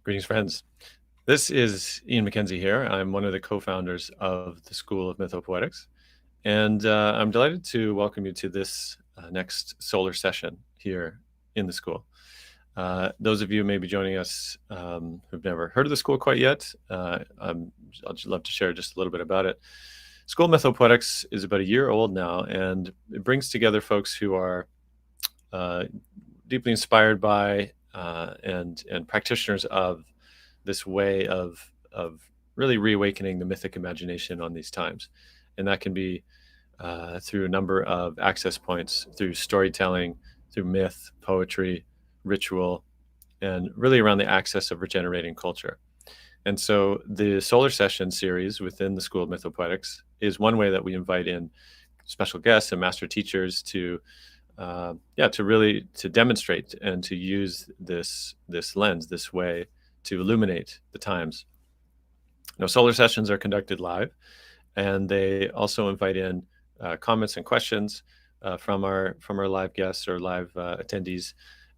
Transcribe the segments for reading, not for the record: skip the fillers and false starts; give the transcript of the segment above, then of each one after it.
Greetings, friends. This is Ian McKenzie here. I'm one of the co-founders of the School of Mythopoetics, and I'm delighted to welcome you to this next solar session here in the school. Those of you who may be joining us who've never heard of the school quite yet, I'd love to share just a little bit about it. School of Mythopoetics is about a year old now, and it brings together folks who are deeply inspired by and practitioners of this way of really reawakening the mythic imagination on these times. And that can be through a number of access points, through storytelling, through myth, poetry, ritual, and really around the access of regenerating culture. And so the Solar Session series within the School of Mythopoetics is one way that we invite in special guests and master teachers to really demonstrate and to use this lens, this way to illuminate the times. Now, Solar Sessions are conducted live, and they also invite in comments and questions from our live guests or live attendees.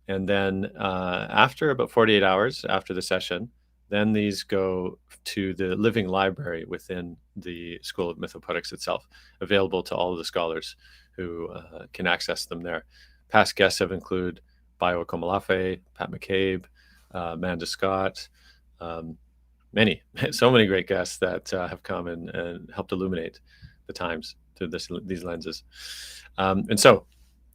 And then after about 48 hours after the session, then these go to the living library within the School of Mythopoetics itself, available to all of the scholars who can access them there. Past guests have included Bayo Akomolafe, Pat McCabe, Manda Scott, so many great guests that have come and helped illuminate the times through these lenses. And so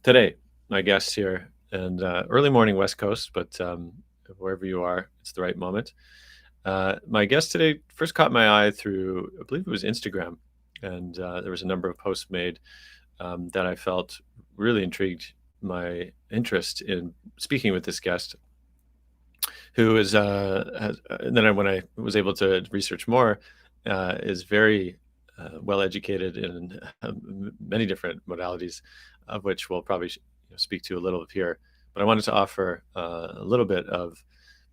today, my guests here, and early morning West Coast, but wherever you are, it's the right moment. My guest today first caught my eye through, I believe it was Instagram, and there was a number of posts made that I felt really intrigued my interest in speaking with this guest, who is, and then when I was able to research more, is very well educated in many different modalities, of which we'll probably speak to a little of here. But I wanted to offer a little bit of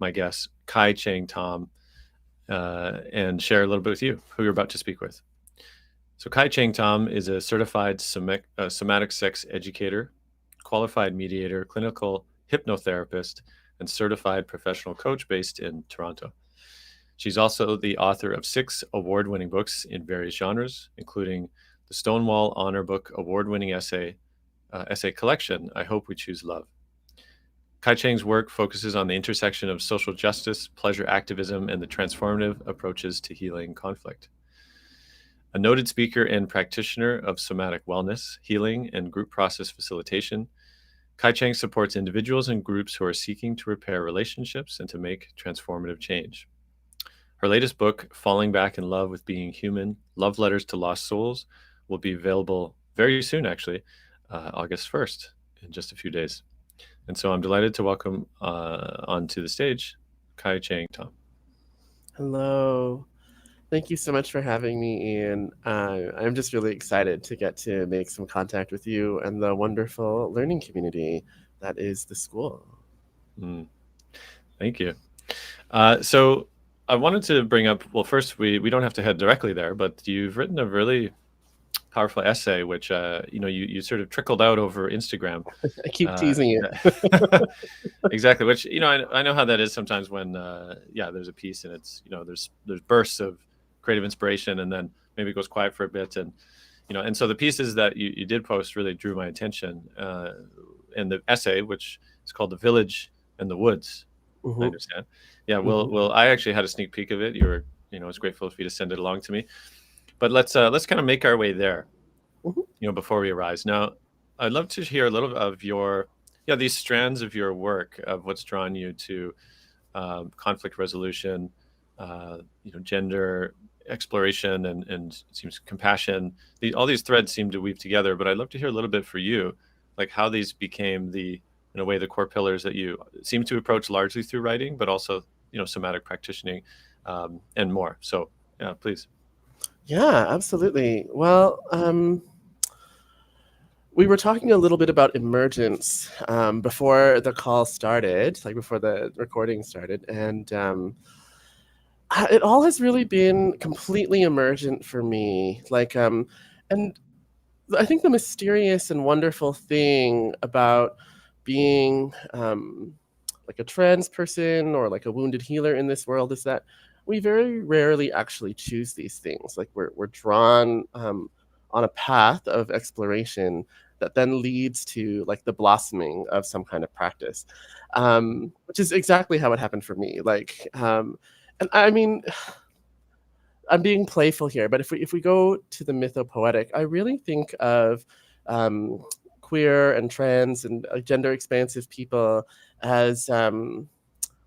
my guest, Cheng Thom, and share a little bit with you who you're about to speak with. So Cheng Thom is a certified somatic sex educator, qualified mediator, clinical hypnotherapist, and certified professional coach based in Toronto. She's also the author of 6 award-winning books in various genres, including the Stonewall Honor Book Award-winning essay collection, I Hope We Choose Love. Cheng's work focuses on the intersection of social justice, pleasure activism, and the transformative approaches to healing conflict. A noted speaker and practitioner of somatic wellness, healing, and group process facilitation, Cheng supports individuals and groups who are seeking to repair relationships and to make transformative change. Her latest book, Falling Back in Love with Being Human, Love Letters to Lost Souls, will be available very soon, actually, August 1st, in just a few days. And so I'm delighted to welcome onto the stage, Cheng Thom. Hello. Thank you so much for having me, Ian. I'm just really excited to get to make some contact with you and the wonderful learning community that is the school. Thank you. So I wanted to bring up, well, first, we don't have to head directly there, but you've written a really powerful essay, which you sort of trickled out over Instagram. I keep teasing you. Exactly, which I know how that is sometimes when there's a piece and it's there's bursts of creative inspiration and then maybe it goes quiet for a bit, and and so the pieces that you did post really drew my attention, and the essay, which is called The Village and the Woods. Mm-hmm. I understand. Yeah, well, I actually had a sneak peek of it. You were I was grateful for you to send it along to me. But let's kind of make our way there, before we arise. Now, I'd love to hear a little of your, these strands of your work, of what's drawn you to conflict resolution, gender exploration, and it seems compassion. All these threads seem to weave together. But I'd love to hear a little bit for you, like how these became in a way, the core pillars that you seem to approach largely through writing, but also somatic practicing and more. So, please. Yeah, absolutely. Well, we were talking a little bit about emergence before the call started, like before the recording started. And it all has really been completely emergent for me. And I think the mysterious and wonderful thing about being like a trans person or like a wounded healer in this world is that we very rarely actually choose these things. Like we're drawn on a path of exploration that then leads to like the blossoming of some kind of practice, which is exactly how it happened for me. Like, and I mean, I'm being playful here, but if we go to the mythopoetic, I really think of um, queer and trans and gender expansive people as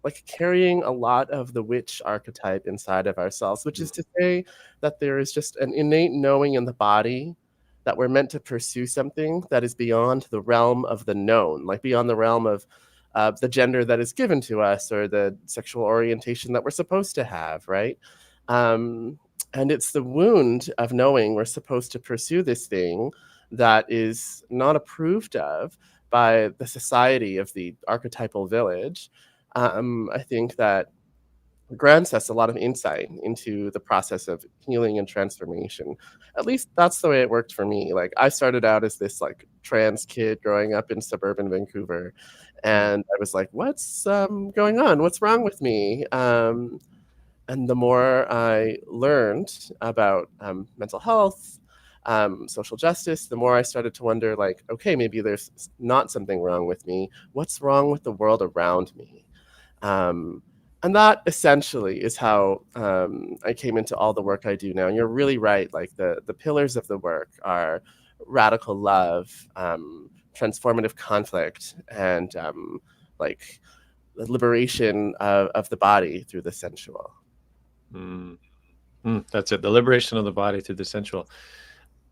like carrying a lot of the witch archetype inside of ourselves, which is to say that there is just an innate knowing in the body that we're meant to pursue something that is beyond the realm of the known, like beyond the realm of the gender that is given to us or the sexual orientation that we're supposed to have, right? Um, and it's the wound of knowing we're supposed to pursue this thing that is not approved of by the society of the archetypal village. I think that grants us a lot of insight into the process of healing and transformation. At least that's the way it worked for me. Like I started out as this like trans kid growing up in suburban Vancouver, and I was like, "What's going on? What's wrong with me?" And the more I learned about mental health, social justice, the more I started to wonder, like, okay, maybe there's not something wrong with me. What's wrong with the world around me? Um, and that essentially is how I came into all the work I do now. And you're really right. Like the pillars of the work are radical love, transformative conflict, and like the liberation of the body through the sensual. Mm. That's it. The liberation of the body through the sensual.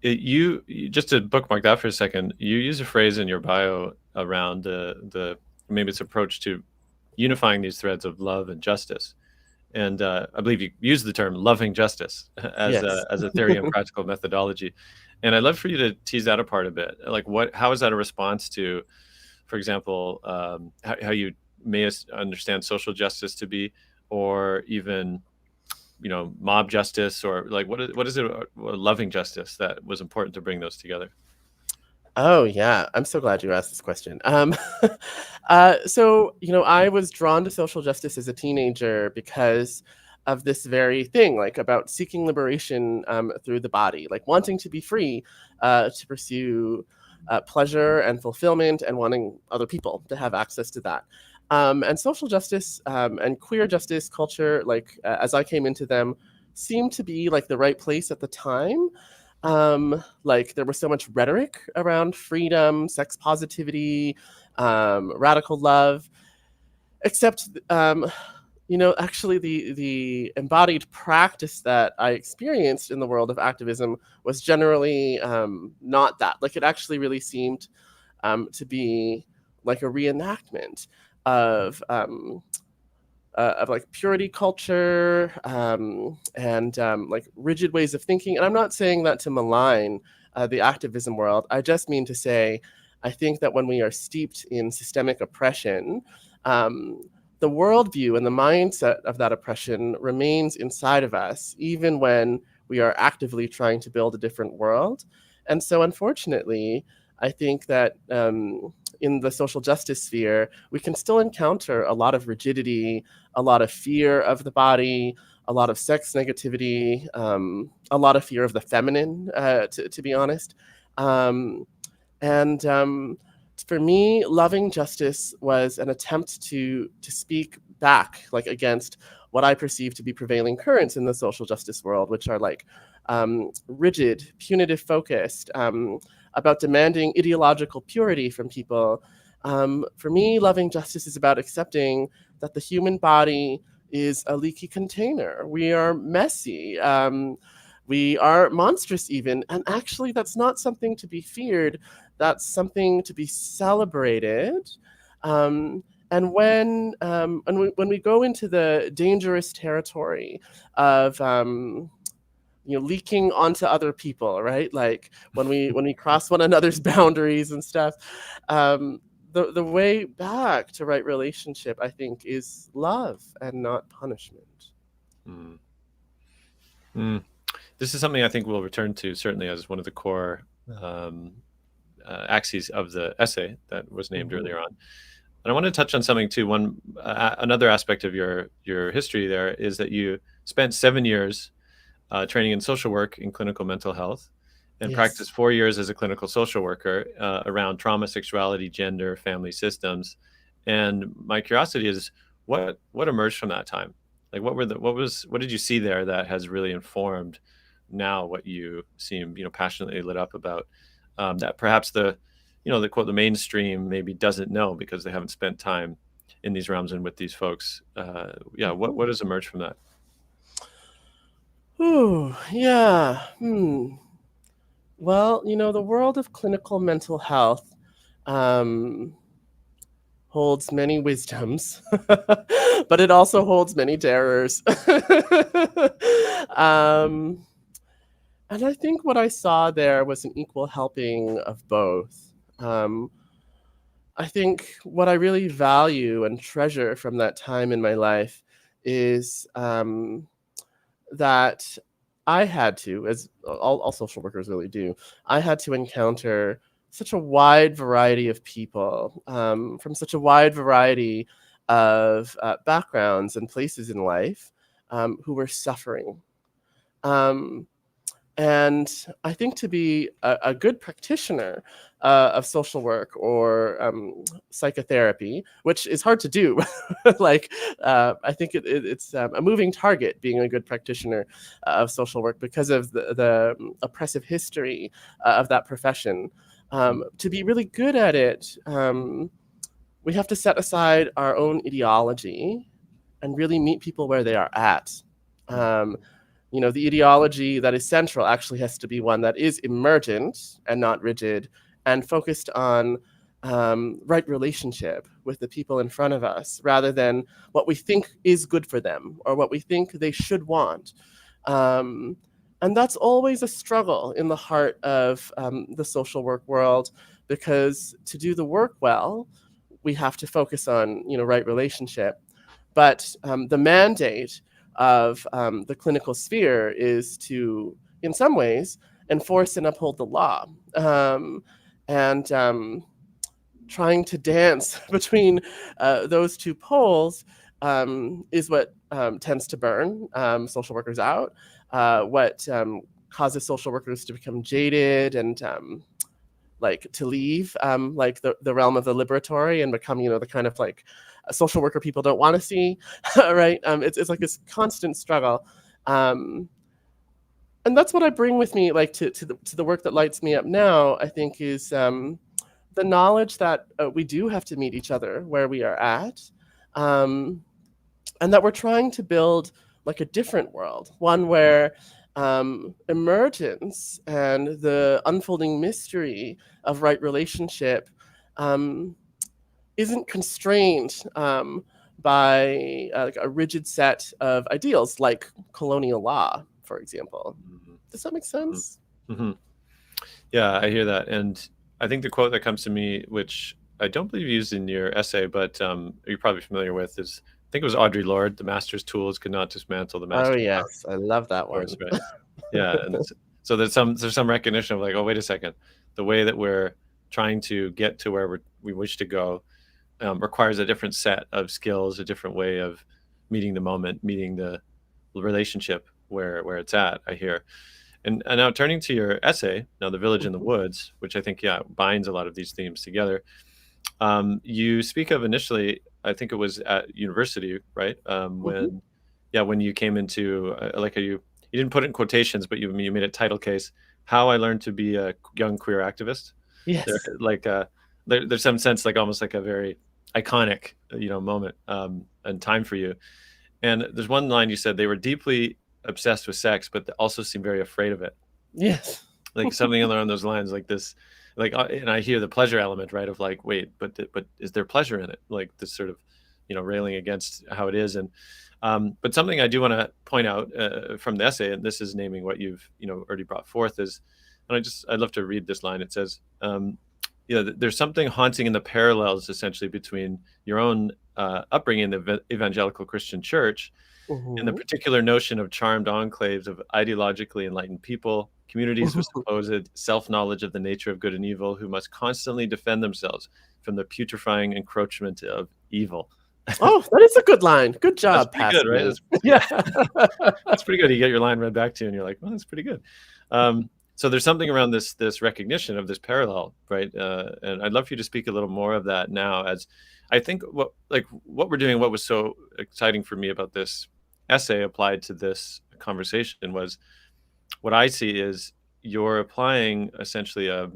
Just to bookmark that for a second, you use a phrase in your bio around the maybe it's approach to unifying these threads of love and justice. And I believe you use the term loving justice Yes. as a theory and practical methodology. And I'd love for you to tease that apart a bit. Like, how is that a response to, for example, how you may understand social justice to be, or even mob justice, or like what is it, loving justice that was important to bring those together? Oh yeah, I'm so glad you asked this question. So I was drawn to social justice as a teenager because of this very thing, like about seeking liberation through the body, like wanting to be free to pursue pleasure and fulfillment, and wanting other people to have access to that. And social justice and queer justice culture, like as I came into them, seemed to be like the right place at the time. Like there was so much rhetoric around freedom, sex positivity, radical love, except actually the embodied practice that I experienced in the world of activism was generally not that. Like it actually really seemed to be like a reenactment of like purity culture and like rigid ways of thinking. And I'm not saying that to malign the activism world. I just mean to say, I think that when we are steeped in systemic oppression, um, the worldview and the mindset of that oppression remains inside of us, even when we are actively trying to build a different world. And so, unfortunately, I think that in the social justice sphere, we can still encounter a lot of rigidity, a lot of fear of the body, a lot of sex negativity, a lot of fear of the feminine, to be honest. Um, and for me, loving justice was an attempt to speak back, like against what I perceive to be prevailing currents in the social justice world, which are like rigid, punitive focused, about demanding ideological purity from people. For me, loving justice is about accepting that the human body is a leaky container. We are messy. We are monstrous, even. And actually, that's not something to be feared. That's something to be celebrated. And when we go into the dangerous territory of leaking onto other people, right? Like when we cross one another's boundaries and stuff, the way back to right relationship, I think, is love and not punishment. Mm. Mm. This is something I think we'll return to, certainly as one of the core axes of the essay that was named Mhm. earlier on. And I want to touch on something too. Another aspect of your history there is that you spent 7 years training in social work in clinical mental health, and Yes. practiced 4 years as a clinical social worker around trauma, sexuality, gender, family systems. And my curiosity is, what emerged from that time? Like, what did you see there that has really informed now what you seem, passionately lit up about, that perhaps the quote, the mainstream maybe doesn't know because they haven't spent time in these realms and with these folks. Yeah, what has emerged from that? Ooh, yeah. Well, the world of clinical mental health um, holds many wisdoms, but it also holds many terrors. um, and I think what I saw there was an equal helping of both. Um, I think what I really value and treasure from that time in my life is that I had to, as all social workers really do, I had to encounter such a wide variety of people from such a wide variety of backgrounds and places in life who were suffering. Um, and I think to be a good practitioner of social work or psychotherapy, which is hard to do, like I think it's a moving target being a good practitioner of social work because of the oppressive history of that profession. To be really good at it, we have to set aside our own ideology and really meet people where they are at. Um, the ideology that is central actually has to be one that is emergent and not rigid and focused on right relationship with the people in front of us rather than what we think is good for them or what we think they should want. Um, and that's always a struggle in the heart of the social work world because to do the work well, we have to focus on right relationship. But the mandate of the clinical sphere is to, in some ways, enforce and uphold the law. And trying to dance between those two poles is what tends to burn social workers out, what causes social workers to become jaded and like to leave like the realm of the liberatory and become the kind of like a social worker people don't want to see. Right. It's like this constant struggle, and that's what I bring with me like to the work that lights me up now. I think is the knowledge that we do have to meet each other where we are at, um, and that we're trying to build like a different world, one where emergence and the unfolding mystery of right relationship um, isn't constrained by like a rigid set of ideals like colonial law, for example. Mhm, Does that make mhm, sense? mhm. Yeah, I hear that. And I think the quote that comes to me, which I don't believe you used in your essay, but you're probably familiar with, is, I think it was Audre Lorde: "The master's tools could not dismantle the Oh master's yes, I love that force," one. right? Yeah, and so there's some recognition of like, oh, wait a second, the way that we're trying to get to where we wish to go requires a different set of skills, a different way of meeting the moment, meeting the relationship where it's at, I hear. And now turning to your essay, now The Village in the Mhm. Woods, which I think, yeah, binds a lot of these themes together. You speak of initially, I think it was at university, right? Mhm. When you came into, like, you didn't put it in quotations, but you made it title case, "How I Learned to Be a Young Queer Activist." There, Yes. like, there's some sense, like almost like a very iconic, moment and time for you. And there's one line you said: "They were deeply obsessed with sex, but they also seemed very afraid of it." Yes. Like something along those lines, like this, like, and I hear the pleasure element, right? Of like, wait, but is there pleasure in it? Like this sort of, railing against how it is. And but something I do want to point out from the essay, and this is naming what you've already brought forth, is, and I'd love to read this line. It says, there's something haunting in the parallels essentially between your own upbringing in the evangelical Christian church and the Mhm. particular notion of charmed enclaves of ideologically enlightened people, communities with supposed self knowledge of the nature of good and evil, who must constantly defend themselves, from the putrefying encroachment of evil. Oh, that is a good line. Good job, That's pretty good, right? Passman. Yeah. That's pretty good. You get your line read back to you and you're like, well, that's pretty good. So there's something around this recognition of this parallel, right? And I'd love for you to speak a little more of that now, as I think what we're doing, what was so exciting for me about this essay applied to this conversation was, what I see is you're applying essentially a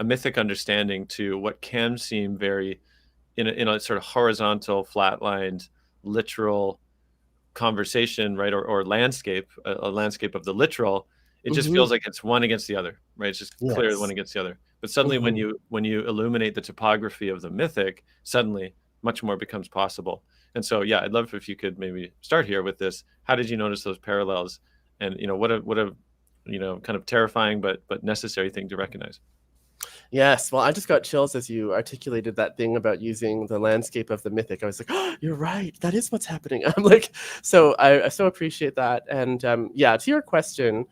mythic understanding to what can seem very in a sort of horizontal, flatlined, literal conversation, right? Or landscape, a landscape of the literal. It just feels like it's one against the other, right? It's just clear one against the other. But suddenly when you illuminate the topography of the mythic, suddenly much more becomes possible. And so, yeah, I'd love if you could maybe start here with this. How did you notice those parallels? And, what a kind of terrifying but necessary thing to recognize. Yes, well, I just got chills as you articulated that thing about using the landscape of the mythic. I was like, oh, you're right. That is what's happening. I'm like, so I so appreciate that. And yeah, to your question,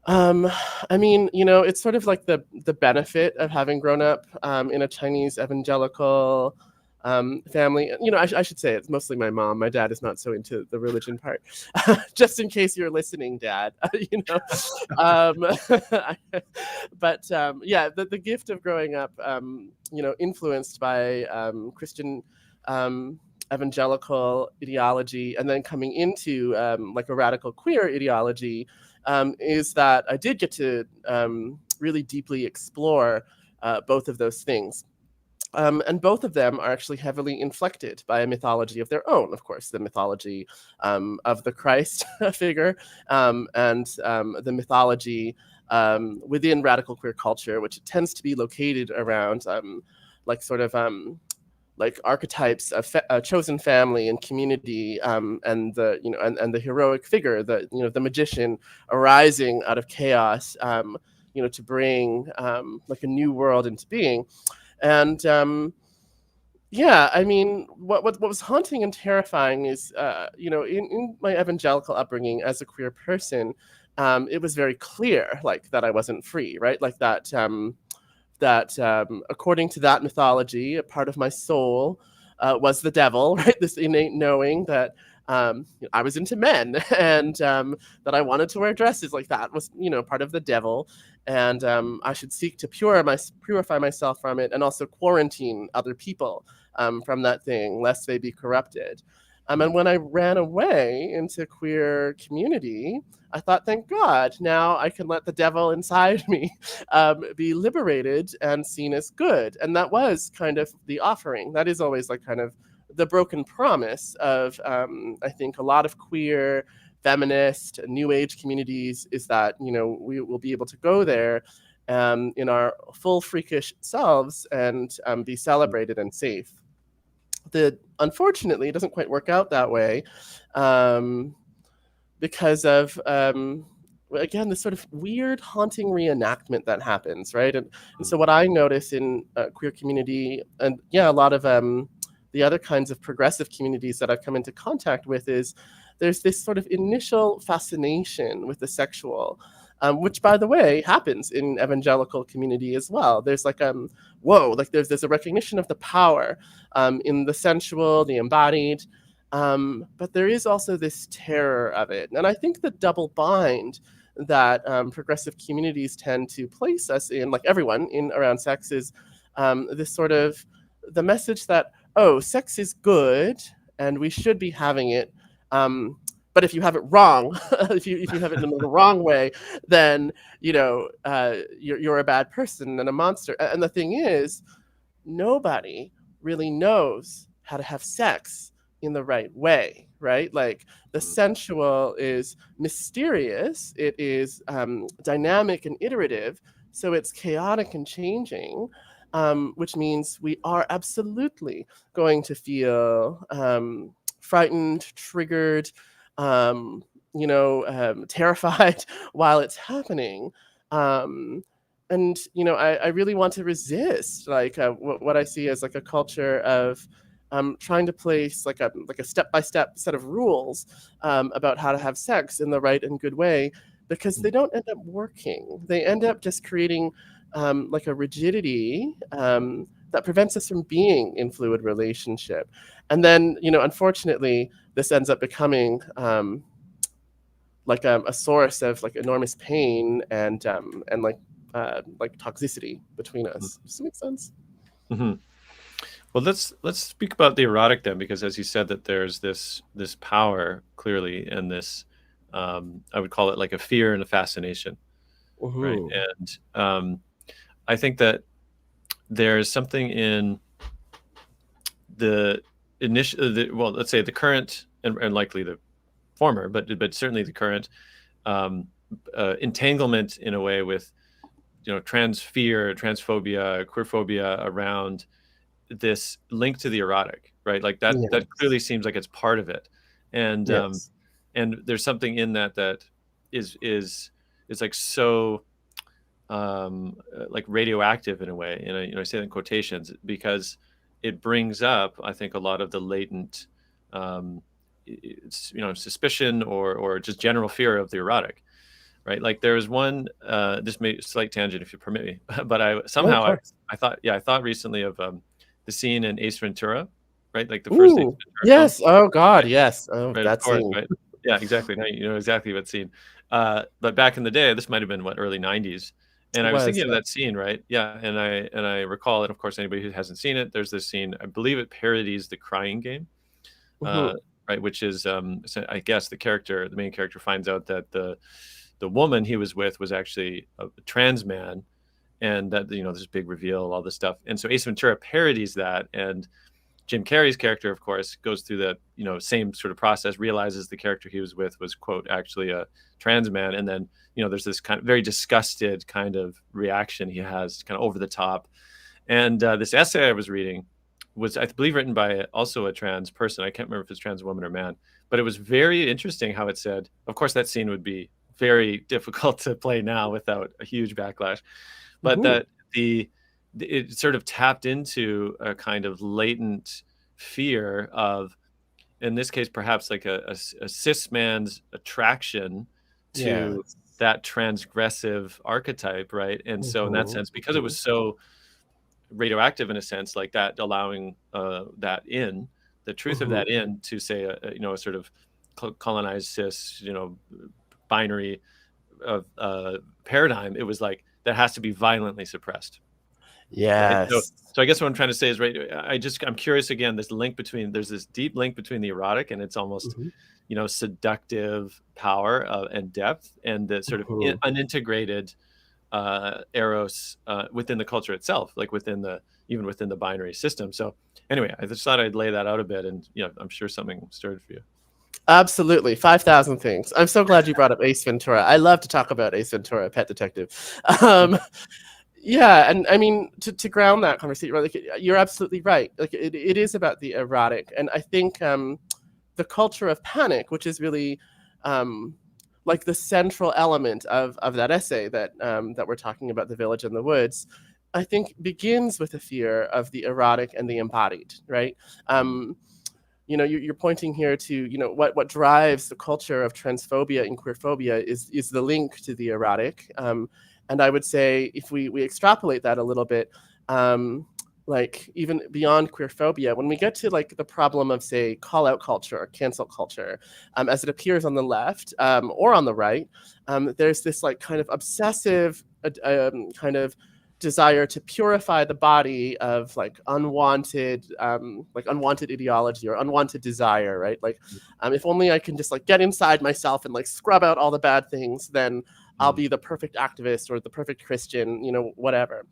I mean, it's sort of like the benefit of having grown up in a Chinese evangelical family. I should say it's mostly my mom. My dad is not so into the religion part. Just in case you're listening, Dad. But yeah, the gift of growing up, influenced by Christian evangelical ideology, and then coming into like a radical queer ideology, is that I did get to really deeply explore both of those things. And both of them are actually heavily inflected by a mythology of their own, of course, the mythology of the Christ figure, and the mythology within radical queer culture, which tends to be located around like sort of like archetypes of chosen family and community, and the and the heroic figure, the magician arising out of chaos, to bring like a new world into being. And yeah, I mean, what was haunting and terrifying is, in my evangelical upbringing as a queer person, it was very clear, like, that I wasn't free, right? Like that, according to that mythology, a part of my soul was the devil, right? This innate knowing that I was into men, and that I wanted to wear dresses, like that was, part of the devil. And I should seek to purify myself from it, and also quarantine other people from that thing, lest they be corrupted. And when I ran away into queer community, I thought, thank God, now I can let the devil inside me be liberated and seen as good. And that was kind of the offering. That is always like kind of the broken promise of, I think, a lot of queer, feminist, new age communities, is that, we will be able to go there in our full freakish selves and be celebrated and safe. Unfortunately, it doesn't quite work out that way, because of again, this sort of weird haunting reenactment that happens, right? And so what I notice in queer community, and yeah, a lot of the other kinds of progressive communities that I've come into contact with, is there's this sort of initial fascination with the sexual, which, by the way, happens in evangelical community as well. There's like whoa, like there's a recognition of the power in the sensual, the embodied, but there is also this terror of it. And I think the double bind that progressive communities tend to place us in, like everyone in around sex, is this sort of the message that, oh, sex is good and we should be having it. But if you have it wrong, if you have it in the wrong way, then you're a bad person and a monster. And the thing is, nobody really knows how to have sex in the right way, right? Like, the sensual is mysterious, it is dynamic and iterative, so it's chaotic and changing, which means we are absolutely going to feel frightened, triggered, terrified while it's happening. And I really want to resist, like, what I see as like a culture of trying to place like a step-by-step set of rules about how to have sex in the right and good way, because they don't end up working. They end up just creating like a rigidity that prevents us from being in fluid relationship. And then, unfortunately, this ends up becoming like a source of like enormous pain and like toxicity between us. Does that make sense? Mm-hmm. Well, let's speak about the erotic then, because as you said, that there's this power clearly, and this I would call it like a fear and a fascination, right? Mm-hmm. And I think that there's something in the well, let's say the current and likely the former, but certainly the current entanglement in a way with trans fear, transphobia, queerphobia around this link to the erotic, right? Like that Yes. clearly seems like it's part of it, and Yes. there's something in that is like so like radioactive in a way, and I say that in quotations because it brings up, I think, a lot of the latent suspicion or just general fear of the erotic, right? Like there's one this may slight tangent if you permit me, but No, of course. I thought recently of the scene in Ace Ventura, right? Like the first Ace Ooh. Ventura film, Yes. Oh God. right? Yes. Oh, Right, of that course, scene. right? Yeah, exactly. Now you know exactly what scene. But back in the day, this might have been what, early '90s, and It I was was. thinking of Yeah. that scene, right? Yeah, and I recall it. Of course, anybody who hasn't seen it, there's this scene. I believe it parodies the Crying Game, uh, Mm-hmm. right? Which is, I guess the main character finds out that the woman he was with was actually a trans man, and that this big reveal, all this stuff. And so Ace Ventura parodies that, and Jim Carrey's character, of course, goes through that same sort of process, realizes the character he was with was, quote, actually a trans man, and then there's this kind of very disgusted kind of reaction he has, kind of over the top. And this essay I was reading was, I believe, written by also a trans person. I can't remember if it's trans woman or man, but it was very interesting how it said, of course, that scene would be very difficult to play now without a huge backlash, but Mm-hmm. that it sort of tapped into a kind of latent fear of, in this case, perhaps like a cis man's attraction to Yes. that transgressive archetype, right? And so in that Mm-hmm. sense, because it Mm-hmm. was so radioactive in a sense, like that, allowing that in, the truth of Mm-hmm. that in, to say a sort of colonized cis binary paradigm, it was like that has to be violently suppressed, right? So Yes. I guess what I'm trying to say is, right, I'm curious again, there's this deep link between the erotic and it's almost Mm-hmm. seductive power and depth, and the sort of Mm-hmm. unintegrated eros within the culture itself, like even within the binary system. So anyway, I just thought I'd lay that out a bit, and I'm sure something stirred for you. Absolutely. 5,000 things. I'm so glad you brought up Ace Ventura. I love to talk about Ace Ventura, Pet Detective. Um, yeah. And I mean, to ground that conversation, right, like, you're absolutely right. Like it is about the erotic. And I think the culture of panic, which is really um, like the central element of that essay that we're talking about, The Village in the Woods, I think begins with a fear of the erotic and the embodied, right? Um, you're pointing here to what drives the culture of transphobia and queerphobia is the link to the erotic, and I would say if we extrapolate that a little bit, like even beyond queerphobia, when we get to like the problem of, say, call out culture or cancel culture, as it appears on the left or on the right, there's this like kind of obsessive kind of desire to purify the body of like unwanted ideology or unwanted desire, right? Like if only I can just like get inside myself and like scrub out all the bad things, then I'll be the perfect activist or the perfect Christian, whatever.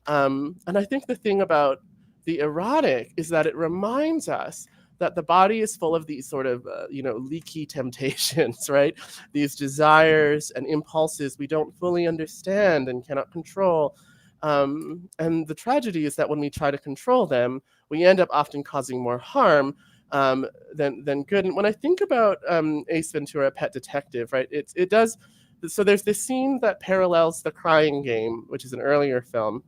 And I think the thing about the erotic is that it reminds us that the body is full of these sort of leaky temptations, right? These desires and impulses we don't fully understand and cannot control. And the tragedy is that when we try to control them, we end up often causing more harm than good. And when I think about Ace Ventura, Pet Detective, right, it does. So there's this scene that parallels The Crying Game, which is an earlier film,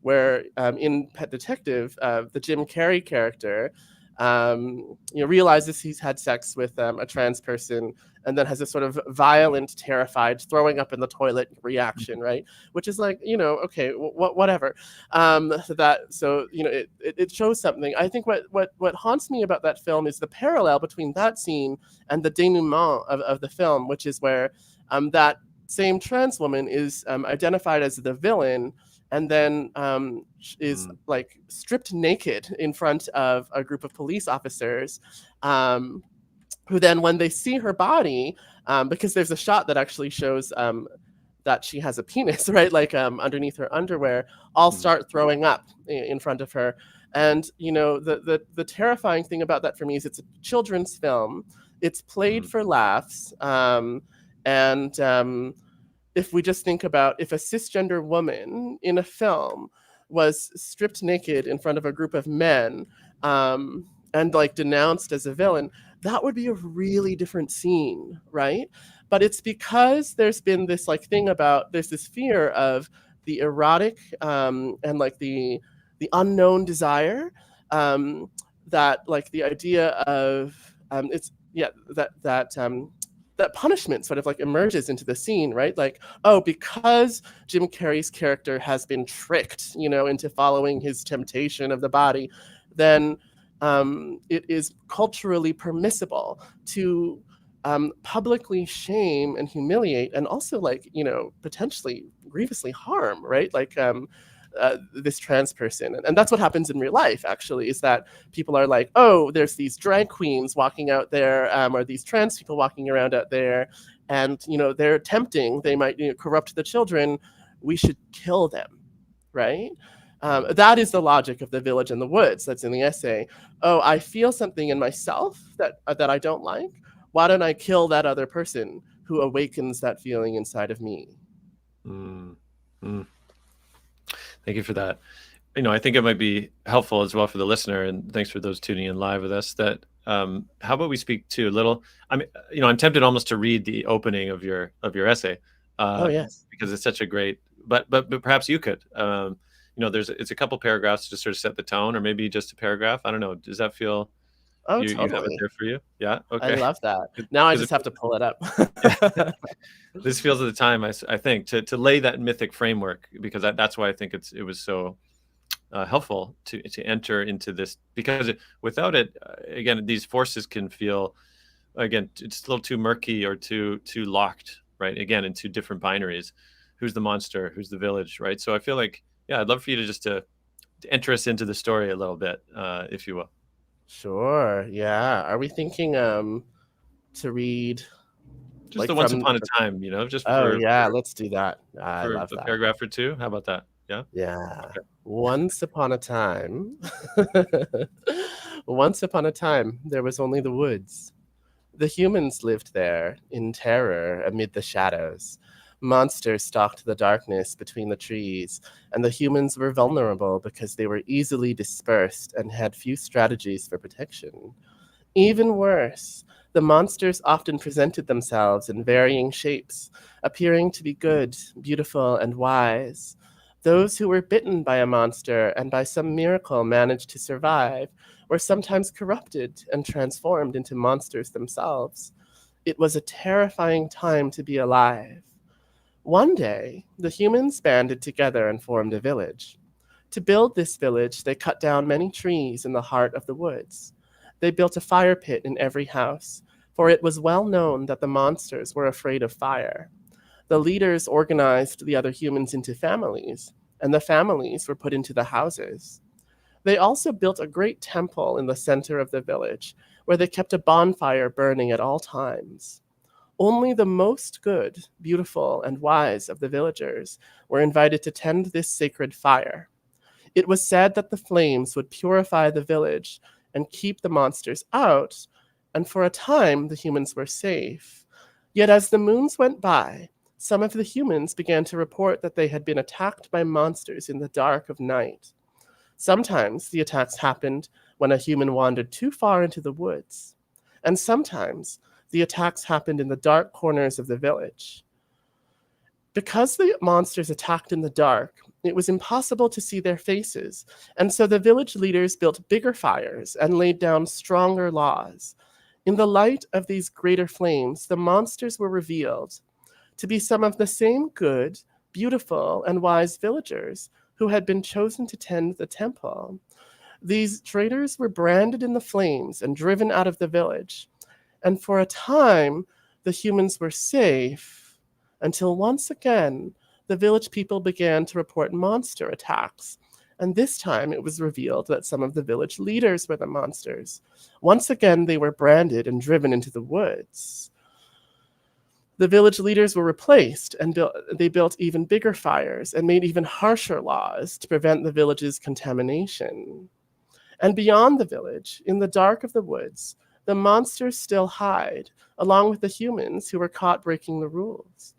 where in Pet Detective, the Jim Carrey character realizes he's had sex with a trans person, and then has this sort of violent, terrified, throwing up in the toilet reaction, right? Which is like, okay, whatever. It shows something. I think what haunts me about that film is the parallel between that scene and the denouement of the film, which is where that same trans woman is identified as the villain, and then is like stripped naked in front of a group of police officers, who then, when they see her body, because there's a shot that actually shows that she has a penis, right, like underneath her underwear, all start throwing up in front of her. And the terrifying thing about that for me is it's a children's film. It's played for laughs, and if we just think about if a cisgender woman in a film was stripped naked in front of a group of men, and like denounced as a villain, that would be a really different scene, right? But it's because there's been this like thing about, there's this fear of the erotic, and like the unknown desire, that like the idea of that punishment sort of like emerges into the scene, right? Like, oh, because Jim Carrey's character has been tricked, into following his temptation of the body, then it is culturally permissible to publicly shame and humiliate, and also like, potentially grievously harm, right? Like this trans person. And that's what happens in real life, actually, is that people are like, oh, there's these drag queens walking out there, or these trans people walking around out there, and, they're tempting, they might corrupt the children. We should kill them, right? That is the logic of The Village in the Woods that's in the essay. Oh, I feel something in myself that I don't like. Why don't I kill that other person who awakens that feeling inside of me? Thank you for that. I think it might be helpful as well for the listener, and thanks for those tuning in live with us, that how about we speak to a little, I'm tempted almost to read the opening of your essay, Oh, yes. because it's such a great, but perhaps you could, it's a couple paragraphs to sort of set the tone, or maybe just a paragraph. I don't know. Does that feel, Oh, you have it totally. there for you? Yeah. I Okay. love that. Now I just have to pull it up. This feels at the time, I think, to lay that mythic framework, because that's why I think it was so helpful to enter into this, because without it, again, these forces can feel, again, it's a little too murky or too locked, right? Again, into different binaries. Who's the monster? Who's the village, right? So I feel like, yeah, I'd love for you to just to enter us into the story a little bit, if you will. Sure. Yeah. Are we thinking to read Just like the Once from? Upon a Time, just Oh for yeah, let's do that. I for love a that. paragraph or two. How about that? Yeah. Yeah. Okay. Once upon a time. Once upon a time, there was only the woods. The humans lived there in terror amid the shadows. Monsters stalked the darkness between the trees, and the humans were vulnerable because they were easily dispersed and had few strategies for protection. Even worse, the monsters often presented themselves in varying shapes, appearing to be good, beautiful, and wise. Those who were bitten by a monster and by some miracle managed to survive were sometimes corrupted and transformed into monsters themselves. It was a terrifying time to be alive. One day, the humans banded together and formed a village. To build this village, they cut down many trees in the heart of the woods. They built a fire pit in every house, for it was well known that the monsters were afraid of fire. The leaders organized the other humans into families, and the families were put into the houses. They also built a great temple in the center of the village, where they kept a bonfire burning at all times. Only the most good, beautiful, and wise of the villagers were invited to tend this sacred fire. It was said that the flames would purify the village and keep the monsters out, and for a time the humans were safe. Yet as the moons went by, some of the humans began to report that they had been attacked by monsters in the dark of night. Sometimes the attacks happened when a human wandered too far into the woods, and sometimes the attacks happened in the dark corners of the village. Because the monsters attacked in the dark, It was impossible to see their faces, and so the village leaders built bigger fires and laid down stronger laws. In the light of these greater flames, the monsters were revealed to be some of the same good, beautiful, and wise villagers who had been chosen to tend the temple. These traitors were branded in the flames and driven out of the village, and for a time the humans were safe until once again the village people began to report monster attacks. And this time it was revealed that some of the village leaders were the monsters. Once again, they were branded and driven into the woods. The village leaders were replaced, and they built even bigger fires and made even harsher laws to prevent the village's contamination. And beyond the village, in the dark of the woods, the monsters still hide, along with the humans who were caught breaking the rules.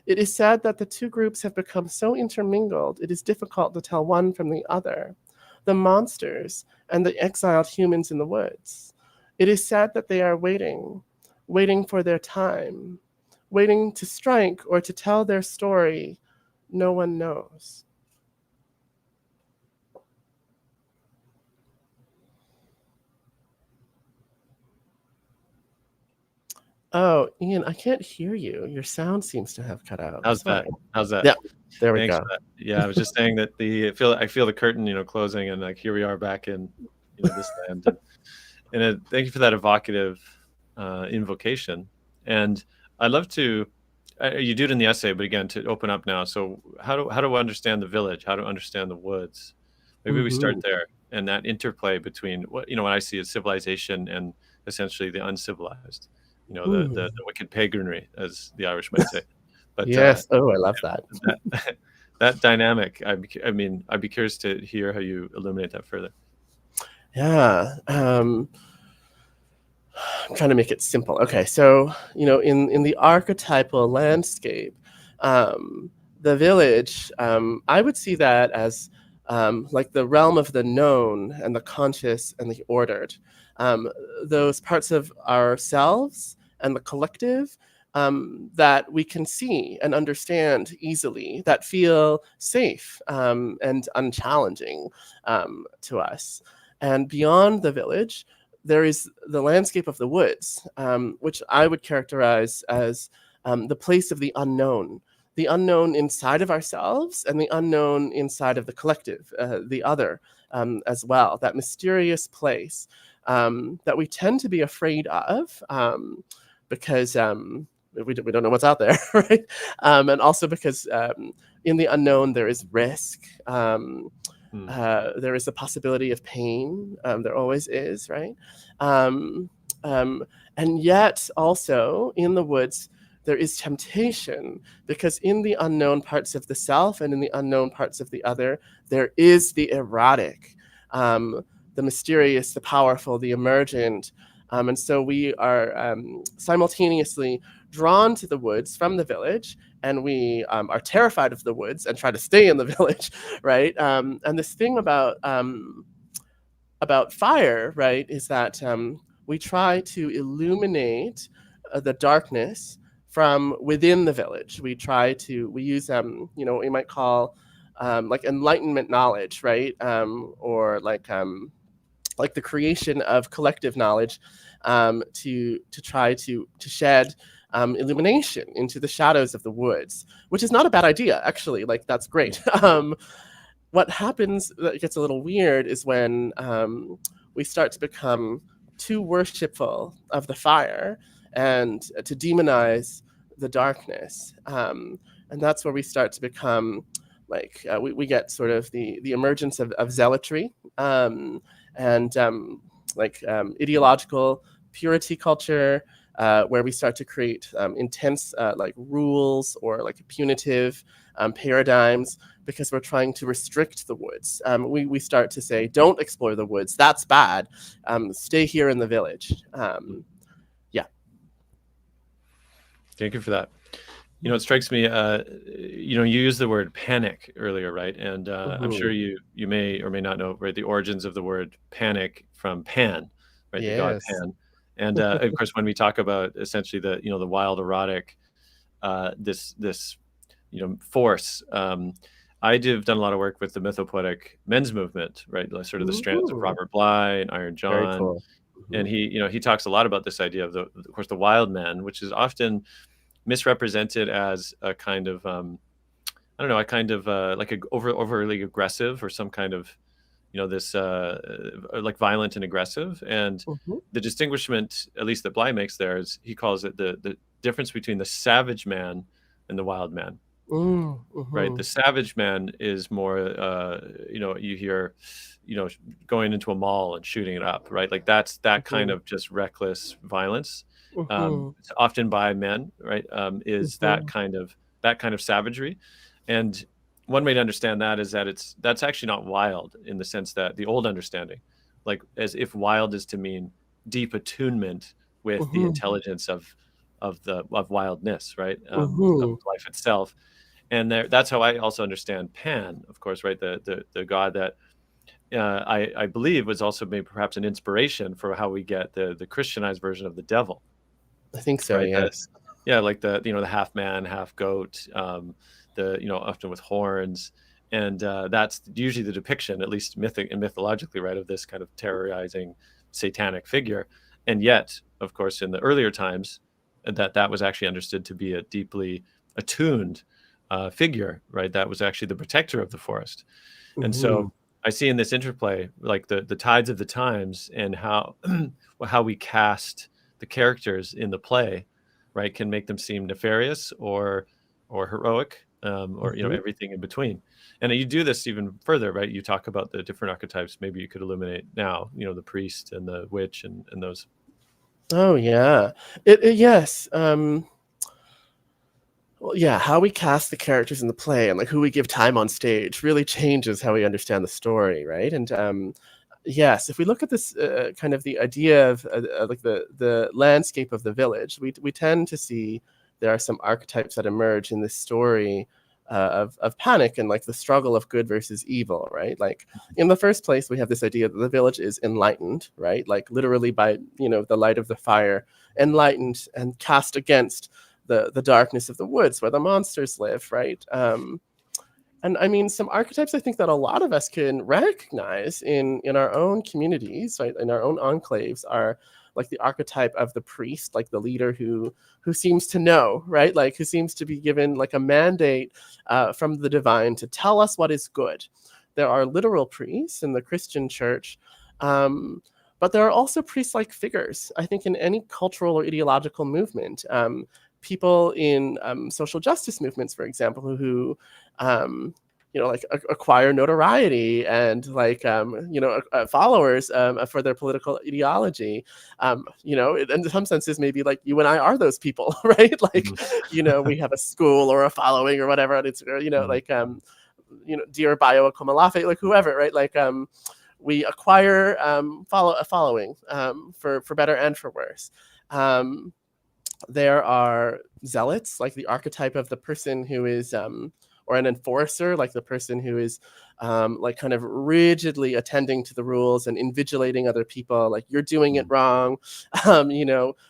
It is said that the two groups have become so intermingled it is difficult to tell one from the other, the monsters and the exiled humans in the woods. It is said that they are waiting for their time, waiting to strike or to tell their story. No one knows. Oh, Ian, I can't hear you. Your sound seems to have cut out. How's Sorry. that? How's that? Yeah, there we Thanks go. for that. Yeah, I was just saying that I feel the curtain, closing, and like here we are back in, this land. And thank you for that evocative invocation. And I'd love to. You do it in the essay, but again, to open up now. So how do I understand the village? How to understand the woods? Maybe we start there, and that interplay between what I see as civilization and essentially the uncivilized. The wicked paganry, as the Irish might say. But yes. I love that. that dynamic. I'd be curious to hear how you illuminate that further. Yeah. I'm trying to make it simple. Okay, so in the archetypal landscape, the village, I would see that as like the realm of the known and the conscious and the ordered. Those parts of ourselves and the collective that we can see and understand easily, that feel safe and unchallenging to us. And beyond the village, there is the landscape of the woods, which I would characterize as the place of the unknown inside of ourselves and the unknown inside of the collective, the other as well, that mysterious place that we tend to be afraid of because we don't know what's out there, right? And also because in the unknown there is risk. There is the possibility of pain. There always is, right? And yet also in the woods, there is temptation, because in the unknown parts of the self and in the unknown parts of the other, there is the erotic, the mysterious, the powerful, the emergent. And so we are simultaneously drawn to the woods from the village, and we are terrified of the woods and try to stay in the village, right? And this thing about fire, right, is that we try to illuminate the darkness from within the village. We use we might call like enlightenment knowledge, right? Or like the creation of collective knowledge to try to shed illumination into the shadows of the woods, which is not a bad idea, actually. Like, that's great. What happens that gets a little weird is when we start to become too worshipful of the fire and to demonize the darkness. And that's where we start to become like, we get sort of the emergence of zealotry and ideological purity culture, where we start to create intense like rules or like punitive paradigms, because we're trying to restrict the woods. We start to say, don't explore the woods, that's bad. Stay here in the village. Yeah. Thank you for that. It strikes me, you used the word panic earlier, right? And I'm sure you may or may not know, right, the origins of the word panic from Pan, right? The god Yes. Pan. And of course, when we talk about essentially the wild erotic, this force, I've done a lot of work with the mythopoetic men's movement, right? Like sort of the strands of Mhm. Robert Bly and Iron Very John. cool. And Mhm. he talks a lot about this idea of of course, the wild man, which is often misrepresented as a kind of, I don't know, a kind of like a overly aggressive or some kind of, this like violent and aggressive. And Mhm. the distinguishment, at least that Bly makes there, is he calls it the difference between the savage man and the wild man. Right, the Mhm. savage man is more, you hear, going into a mall and shooting it up, right? Like that's that kind Mhm. of just reckless violence. Mhm. It's often by men, right? Is Mhm. that kind of savagery, and one way to understand that is that that's actually not wild in the sense that the old understanding, like as if wild is to mean deep attunement with the Mhm. intelligence of wildness, right? Of Mhm. life itself. And that's how I also understand Pan, of course, right? The god that I believe was also maybe perhaps an inspiration for how we get the Christianized version of the devil, I think so, right? That yes. yeah, like the half man, half goat, the often with horns, and that's usually the depiction, at least mythic and mythologically, right, of this kind of terrorizing satanic figure. And yet, of course, in the earlier times, that was actually understood to be a deeply attuned figure, right? That was actually the protector of the forest. And Mhm. so I see in this interplay, like the tides of the times and how well, how we cast the characters in the play, right, can make them seem nefarious or heroic, or Mhm. everything in between. And you do this even further, right? You talk about the different archetypes. Maybe you could illuminate now, the priest and the witch and those. Oh, yeah. It yes, well, yeah, how we cast the characters in the play and, like, who we give time on stage really changes how we understand the story, right? And, yes, if we look at this, kind of the idea of, like, the landscape of the village, we tend to see there are some archetypes that emerge in this story, of panic and, like, the struggle of good versus evil, right? Like, in the first place, we have this idea that the village is enlightened, right? Like, literally by, the light of the fire, enlightened and cast against the darkness of the woods where the monsters live, right? And I mean, some archetypes I think that a lot of us can recognize in our own communities, right, in our own enclaves, are like the archetype of the priest, like the leader who seems to know, right, like who seems to be given like a mandate from the divine to tell us what is good. There are literal priests in the Christian church. But there are also priest-like figures, I think, in any cultural or ideological movement. People in social justice movements, for example, who like acquire notoriety and like followers for their political ideology. In some senses, maybe like you and I are those people, right? Like, Mhm. we have a school or a following or whatever, and it's Mhm. like dear Bayo Akomolafe, like whoever, right? Like we acquire follow a following for better and for worse. Um, there are zealots, like the archetype of the person who is, or an enforcer, like the person who is, like kind of rigidly attending to the rules and invigilating other people, like you're doing it Mhm. wrong,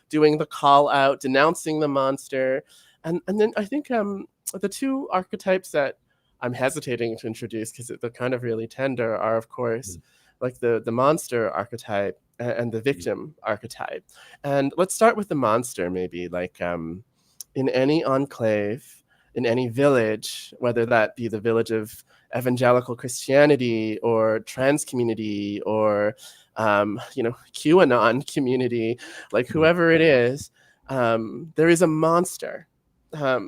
doing the call out, denouncing the monster, and then I think the two archetypes that I'm hesitating to introduce because they're kind of really tender are, of course, like the monster archetype and the Mhm. victim archetype. And let's start with the monster, maybe. Like in any enclave, in any village, whether that be the village of evangelical Christianity or trans community or, QAnon community, like Mhm. whoever it is, there is a monster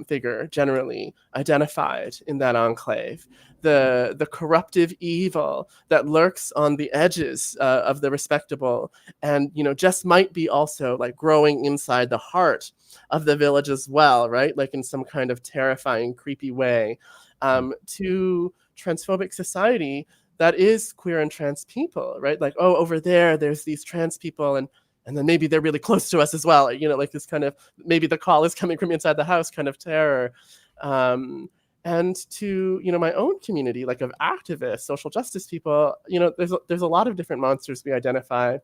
figure generally identified in that enclave. The corruptive evil that lurks on the edges of the respectable, and just might be also like growing inside the heart of the village as well, right? Like in some kind of terrifying, creepy way. To transphobic society that is queer and trans people, right? Like, oh, over there's these trans people, and then maybe they're really close to us as well. Like this kind of, maybe the call is coming from inside the house kind of terror. Um, and to my own community, like of activists, social justice people, there's a lot of different monsters we identify,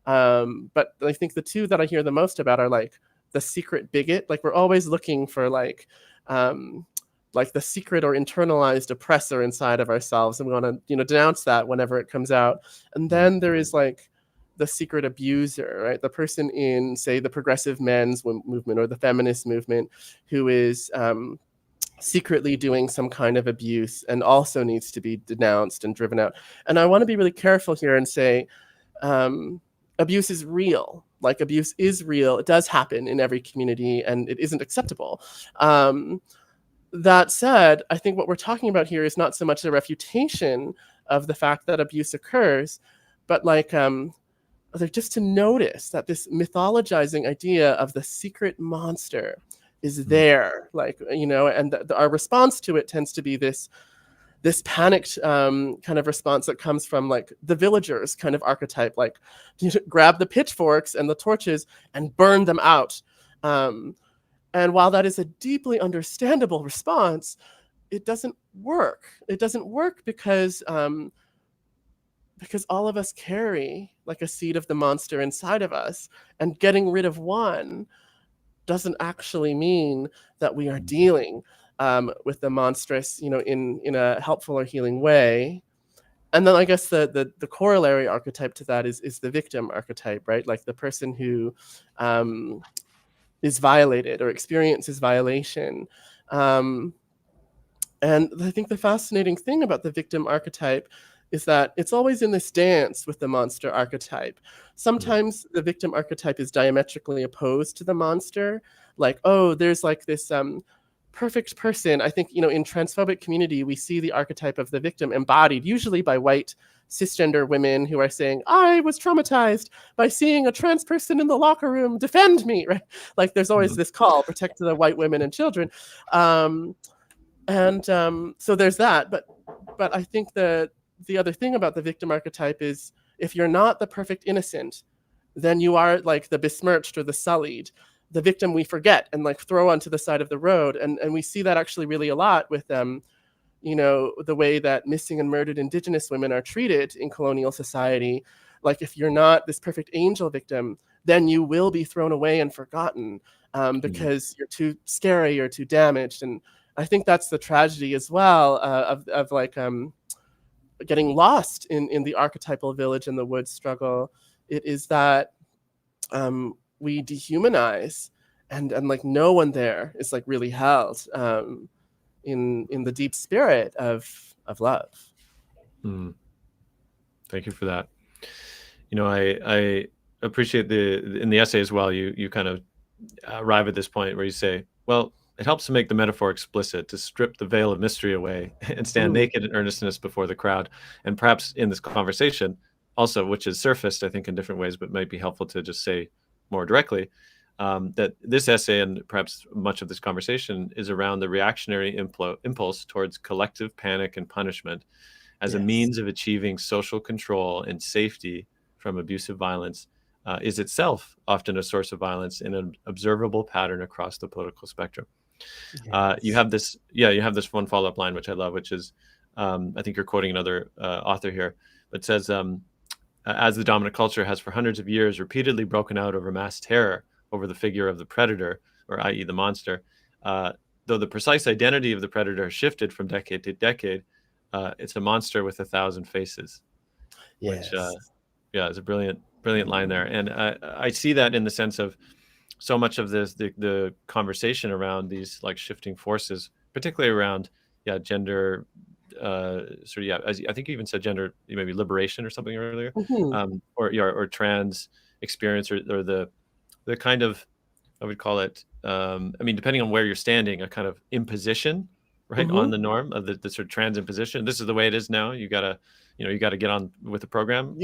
but I think the two that I hear the most about are like the secret bigot. Like we're always looking for like um like the secret or internalized oppressor inside of ourselves, and we want to, you know, denounce that whenever it comes out. And then there is like the secret abuser, right? The person in, say, the progressive men's movement or the feminist movement who is secretly doing some kind of abuse and also needs to be denounced and driven out. And I want to be really careful here and say, abuse is real. Like, abuse is real. It does happen in every community, and it isn't acceptable. That said, I think what we're talking about here is not so much a refutation of the fact that abuse occurs, but like just to notice that this mythologizing idea of the secret monster is there, like, you know, and our response to it tends to be this panicked kind of response that comes from like the villagers kind of archetype, like, you grab the pitchforks and the torches and burn them out. And while that is a deeply understandable response, it doesn't work. It doesn't work because all of us carry like a seed of the monster inside of us, and getting rid of one doesn't actually mean that we are dealing with the monstrous, you know, in a helpful or healing way. And then I guess the corollary archetype to that is the victim archetype, right? Like the person who is violated or experiences violation. And I think the fascinating thing about the victim archetype is that it's always in this dance with the monster archetype. Sometimes the victim archetype is diametrically opposed to the monster. Like, oh, there's like this perfect person. I think, you know, in transphobic community, we see the archetype of the victim embodied usually by white cisgender women who are saying, I was traumatized by seeing a trans person in the locker room, defend me, right? Like there's always this call, protect the white women and children. So there's that. But I think the other thing about the victim archetype is, if you're not the perfect innocent, then you are like the besmirched or the sullied, the victim we forget and like throw onto the side of the road. And we see that actually really a lot with you know, the way that missing and murdered Indigenous women are treated in colonial society. Like, if you're not this perfect angel victim, then you will be thrown away and forgotten because you're too scary or too damaged. And I think that's the tragedy as well of like getting lost in the archetypal village in the woods struggle. It is that we dehumanize, and like no one there is like really held in the deep spirit of love. Thank you for that. You know, I appreciate in the essay as well, you kind of arrive at this point where you say, well, it helps to make the metaphor explicit, to strip the veil of mystery away and stand naked in earnestness before the crowd. And perhaps in this conversation also, which is surfaced, I think, in different ways, but might be helpful to just say more directly, that this essay and perhaps much of this conversation is around the reactionary impulse towards collective panic and punishment as a means of achieving social control and safety from abusive violence, is itself often a source of violence in an observable pattern across the political spectrum. You have this one follow-up line, which I love, which is, I think you're quoting another author here, but says, as the dominant culture has for hundreds of years repeatedly broken out over mass terror over the figure of the predator, or i.e. the monster, though the precise identity of the predator shifted from decade to decade, it's a monster with 1,000 faces. Which is a brilliant line there. And I see that in the sense of so much of this, the conversation around these like shifting forces, particularly around gender, as I think you even said gender, maybe liberation or something earlier, or trans experience, or the kind of, I would call it, I mean, depending on where you're standing, a kind of imposition, right, on the norm of the sort of trans imposition. This is the way it is now. You gotta get on with the program.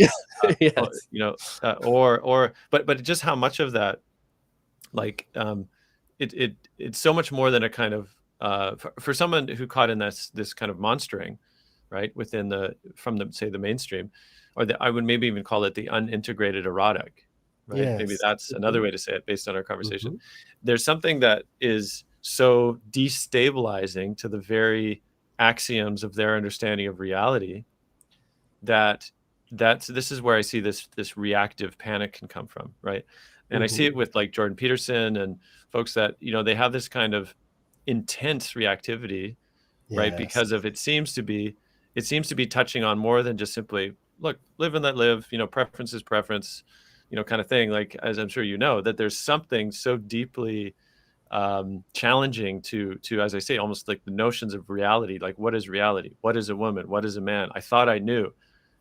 But just how much of that, like, it's so much more than a kind of for someone who caught in this kind of monstering, right, from the mainstream, or I would maybe even call it the unintegrated erotic, right? Maybe that's another way to say it based on our conversation. There's something that is so destabilizing to the very axioms of their understanding of reality this is where I see this reactive panic can come from, right? And I see it with like Jordan Peterson and folks that, they have this kind of intense reactivity right? Yes. Because of it seems to be touching on more than just simply, look, live and let live, preference is preference, kind of thing. Like, as I'm sure you know, that there's something so deeply challenging to, as I say, almost like the notions of reality. Like, what is reality? What is a woman? What is a man? I thought I knew,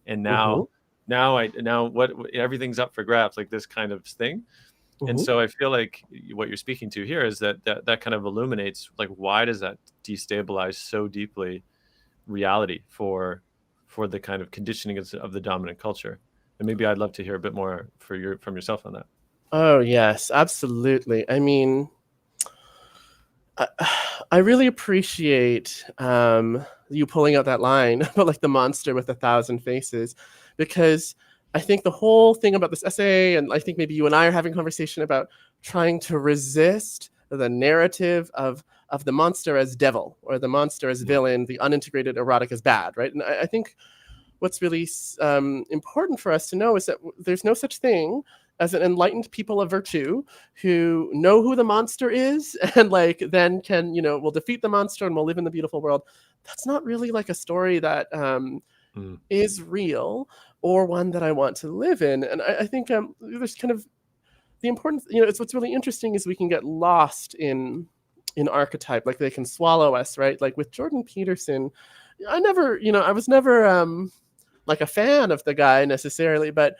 and Mm-hmm. now what, everything's up for grabs, like this kind of thing. And Mm-hmm. so I feel like what you're speaking to here is that kind of illuminates, like, why does that destabilize so deeply reality for the kind of conditioning of the dominant culture? And maybe I'd love to hear a bit more from yourself on that. Oh, yes, absolutely. I mean, I, I really appreciate you pulling out that line about like the monster with 1,000 faces, because I think the whole thing about this essay, and I think maybe you and I are having a conversation about trying to resist the narrative of the monster as devil or the monster as villain, the unintegrated erotic as bad, right? And I think what's really important for us to know is that there's no such thing as an enlightened people of virtue who know who the monster is and like then can, will defeat the monster and we'll live in the beautiful world. That's not really like a story that is real or one that I want to live in. And I think there's kind of the importance, it's what's really interesting is we can get lost in archetype, like they can swallow us, right? Like with Jordan Peterson, I was never like a fan of the guy necessarily, but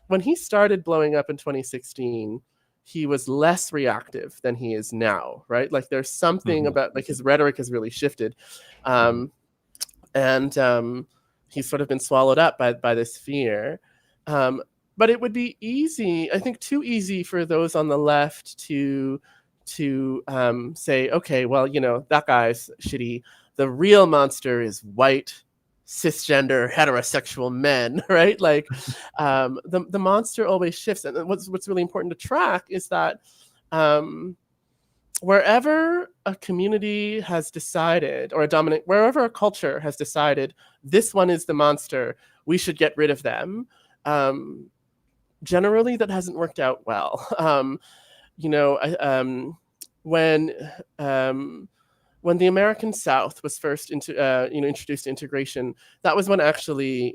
when he started blowing up in 2016, he was less reactive than he is now, right? Like there's something about like his rhetoric has really shifted, and he's sort of been swallowed up by this fear. But it would be easy, I think, too easy for those on the left to say, okay, well, that guy's shitty. The real monster is white, cisgender, heterosexual men, right? Like the monster always shifts. And what's really important to track is that wherever a community has decided, or wherever a culture has decided this one is the monster, we should get rid of them. Generally, that hasn't worked out well. When the American South was first introduced to integration, that was when actually,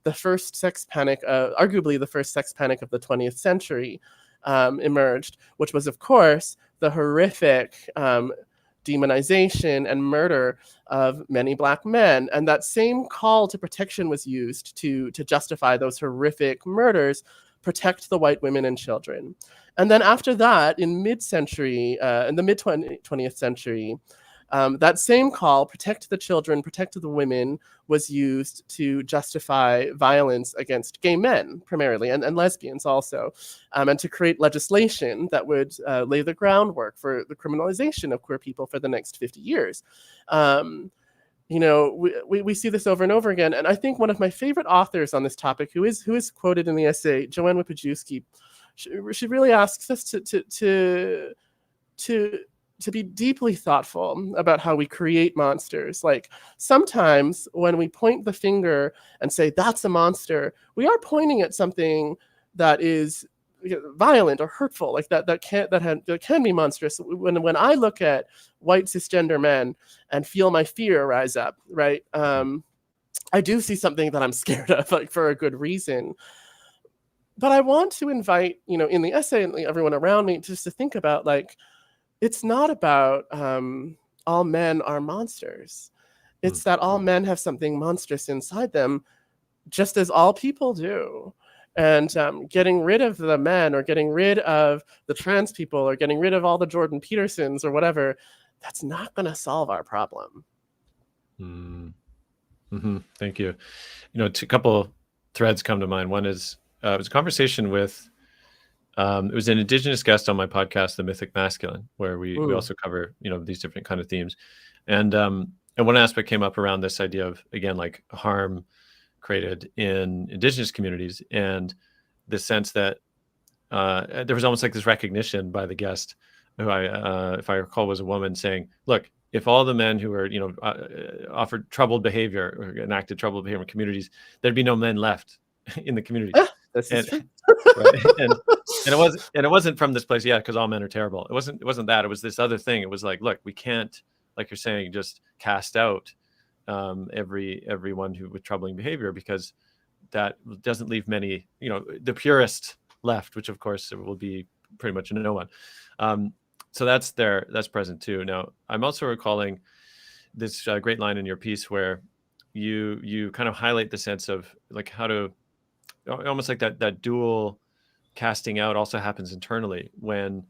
the first sex panic, arguably the first sex panic of the 20th century, emerged, which was, of course, the horrific demonization and murder of many Black men. And that same call to protection was used to justify those horrific murders, protect the white women and children. And then after that, in the mid-20th century, that same call, protect the children, protect the women, was used to justify violence against gay men primarily, and lesbians also, and to create legislation that would lay the groundwork for the criminalization of queer people for the next 50 years. We see this over and over again. And I think one of my favorite authors on this topic, who is quoted in the essay, Joanne Wipajewski, she really asks us to be deeply thoughtful about how we create monsters. Like sometimes when we point the finger and say that's a monster, we are pointing at something that is violent or hurtful, like that can be monstrous. When I look at white cisgender men and feel my fear rise up, right? I do see something that I'm scared of, like for a good reason. But I want to invite, in the essay and everyone around me just to think about, like, it's not about all men are monsters. It's that all men have something monstrous inside them, just as all people do. And getting rid of the men, or getting rid of the trans people, or getting rid of all the Jordan Petersons or whatever, that's not going to solve our problem. Thank you. A couple threads come to mind. One is it was a conversation with it was an Indigenous guest on my podcast, The Mythic Masculine, where we also cover these different kind of themes, and one aspect came up around this idea of, again, like harm created in Indigenous communities, and the sense that there was almost like this recognition by the guest, who if I recall, was a woman, saying, "Look, if all the men who are offered troubled behavior or enacted troubled behavior in communities, there'd be no men left in the community." This is true. Right? and it wasn't from this place, because all men are terrible. It wasn't that. It was this other thing. It was like, look, we can't like you're saying, just cast out everyone who with troubling behavior, because that doesn't leave many, the purest left, which of course will be pretty much no one. So that's present too. Now, I'm also recalling this great line in your piece where you kind of highlight the sense of like how to, almost like that dual casting out also happens internally when,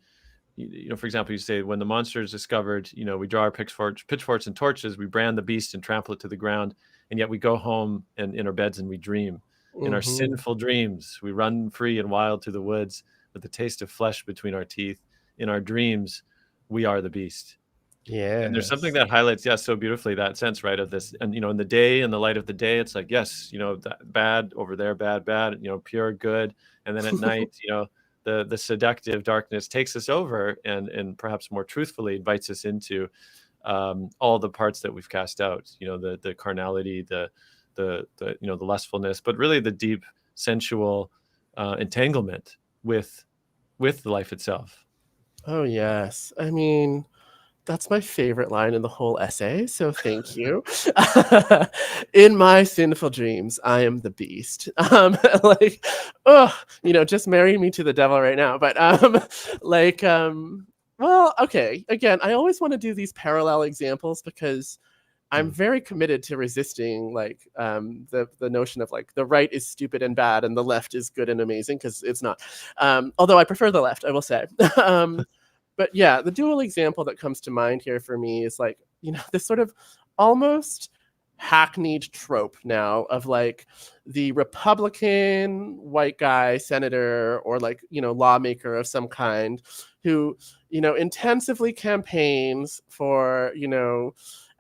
for example, you say when the monster is discovered, we draw our pitchforks and torches, we brand the beast and trample it to the ground, and yet we go home and in our beds and we dream. In our sinful dreams, we run free and wild through the woods with the taste of flesh between our teeth. In our dreams, we are the beast. Yeah. And there's something that highlights, so beautifully that sense, right, of this. And, in the day, in the light of the day, it's like, yes, that bad over there, bad, pure, good. And then at night, the seductive darkness takes us over and perhaps more truthfully invites us into all the parts that we've cast out, the carnality, the lustfulness, but really the deep sensual entanglement with the life itself. Oh, yes. I mean, that's my favorite line in the whole essay, so thank you. In my sinful dreams, I am the beast. Like, just marry me to the devil right now. But well, okay. Again, I always want to do these parallel examples because I'm very committed to resisting like the notion of like the right is stupid and bad and the left is good and amazing, because it's not. Although I prefer the left, I will say. But yeah, the dual example that comes to mind here for me is like, this sort of almost hackneyed trope now of like the Republican white guy senator or like, lawmaker of some kind who, intensively campaigns for,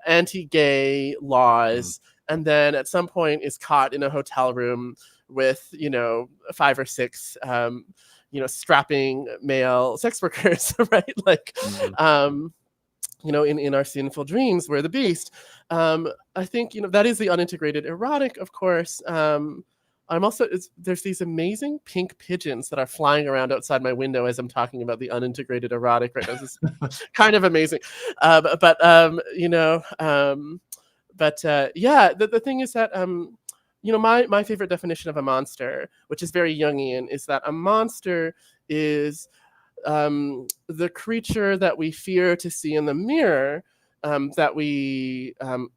anti-gay laws, and then at some point is caught in a hotel room with, 5 or 6 strapping male sex workers, right? Like, in our sinful dreams, we're the beast. I think, that is the unintegrated erotic, of course. I'm also, there's these amazing pink pigeons that are flying around outside my window as I'm talking about the unintegrated erotic right now. This is kind of amazing. The thing is that, my favorite definition of a monster, which is very Jungian, is that a monster is the creature that we fear to see in the mirror, that we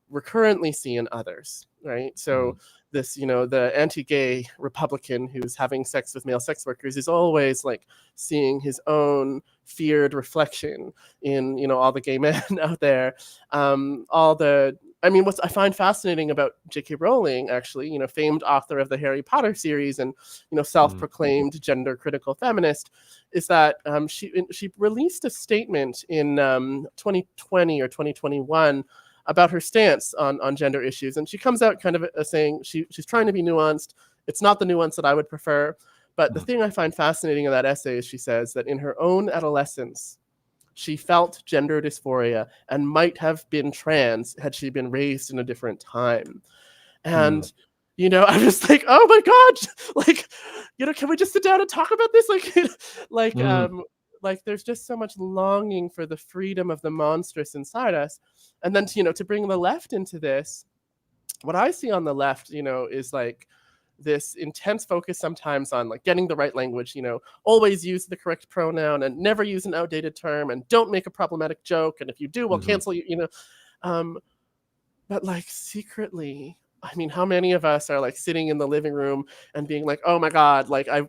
recurrently see in others, right? So this, the anti-gay Republican who's having sex with male sex workers is always like seeing his own feared reflection in, all the gay men out there. What I find fascinating about J.K. Rowling, actually, famed author of the Harry Potter series and, self-proclaimed gender-critical feminist, is that she released a statement in 2020 or 2021 about her stance on gender issues. And she comes out kind of saying she's trying to be nuanced. It's not the nuance that I would prefer. But the thing I find fascinating in that essay is she says that in her own adolescence, she felt gender dysphoria and might have been trans had she been raised in a different time. And, I'm just like, oh my God, like, can we just sit down and talk about this? Like, there's just so much longing for the freedom of the monstrous inside us. And then, to bring the left into this, what I see on the left, is like this intense focus sometimes on like getting the right language, always use the correct pronoun and never use an outdated term and don't make a problematic joke. And if you do, we'll cancel you, but like secretly, I mean, how many of us are like sitting in the living room and being like, oh my God, like thank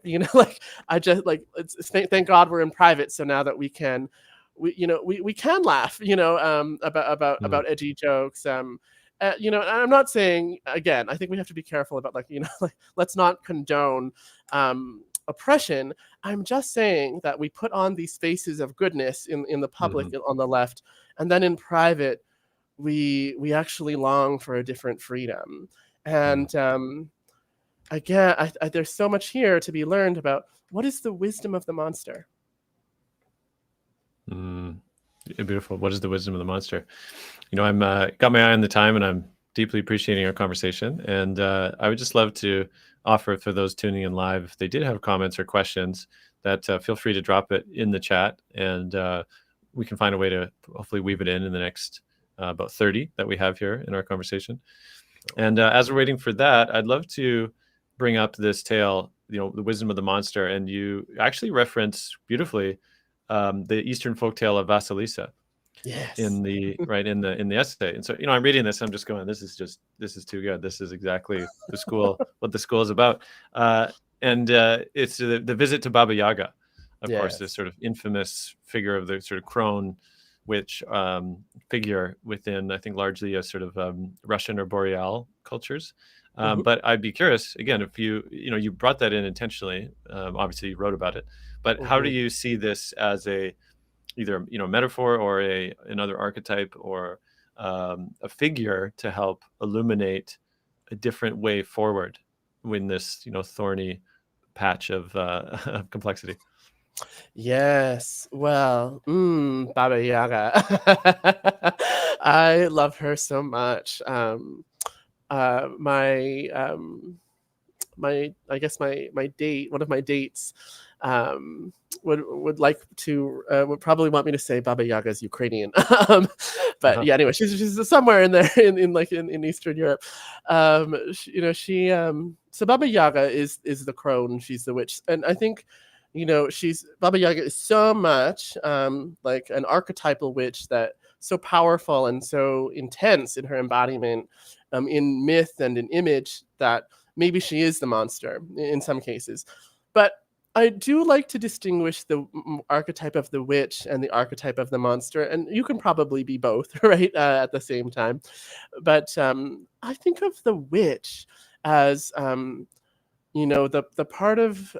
God we're in private. So now that we can laugh, about edgy jokes. And I'm not saying, again, I think we have to be careful about let's not condone oppression. I'm just saying that we put on these faces of goodness in the public on the left, and then in private, we actually long for a different freedom. And again, there's so much here to be learned about what is the wisdom of the monster. Beautiful. What is the wisdom of the monster? I'm got my eye on the time, and I'm deeply appreciating our conversation. And I would just love to offer for those tuning in live, if they did have comments or questions, that feel free to drop it in the chat, and we can find a way to hopefully weave it in the next about 30 that we have here in our conversation. And as we're waiting for that, I'd love to bring up this tale, The Wisdom of the Monster. And you actually reference beautifully the Eastern folktale of Vasilisa Yes. in the essay. And so, I'm reading this, I'm just going, this is too good. This is exactly what the school is about. And it's the visit to Baba Yaga, of course, this sort of infamous figure of the sort of crone witch figure within, I think, largely a sort of Russian or Boreal cultures. But I'd be curious, again, if you brought that in intentionally, obviously you wrote about it, but how do you see this as either metaphor or another archetype or a figure to help illuminate a different way forward in this thorny patch of complexity? Yes. Well, Baba Yaga. I love her so much. My I guess my date, one of my dates, would like to would probably want me to say Baba Yaga is Ukrainian. But yeah, anyway, she's somewhere in there in Eastern Europe. She so Baba Yaga is the crone. She's the witch, and I think she's Baba Yaga is so much like an archetypal witch, that so powerful and so intense in her embodiment, in myth and in image, that maybe she is the monster in some cases. But I do like to distinguish the archetype of the witch and the archetype of the monster, and you can probably be both, right, at the same time. But I think of the witch as the part of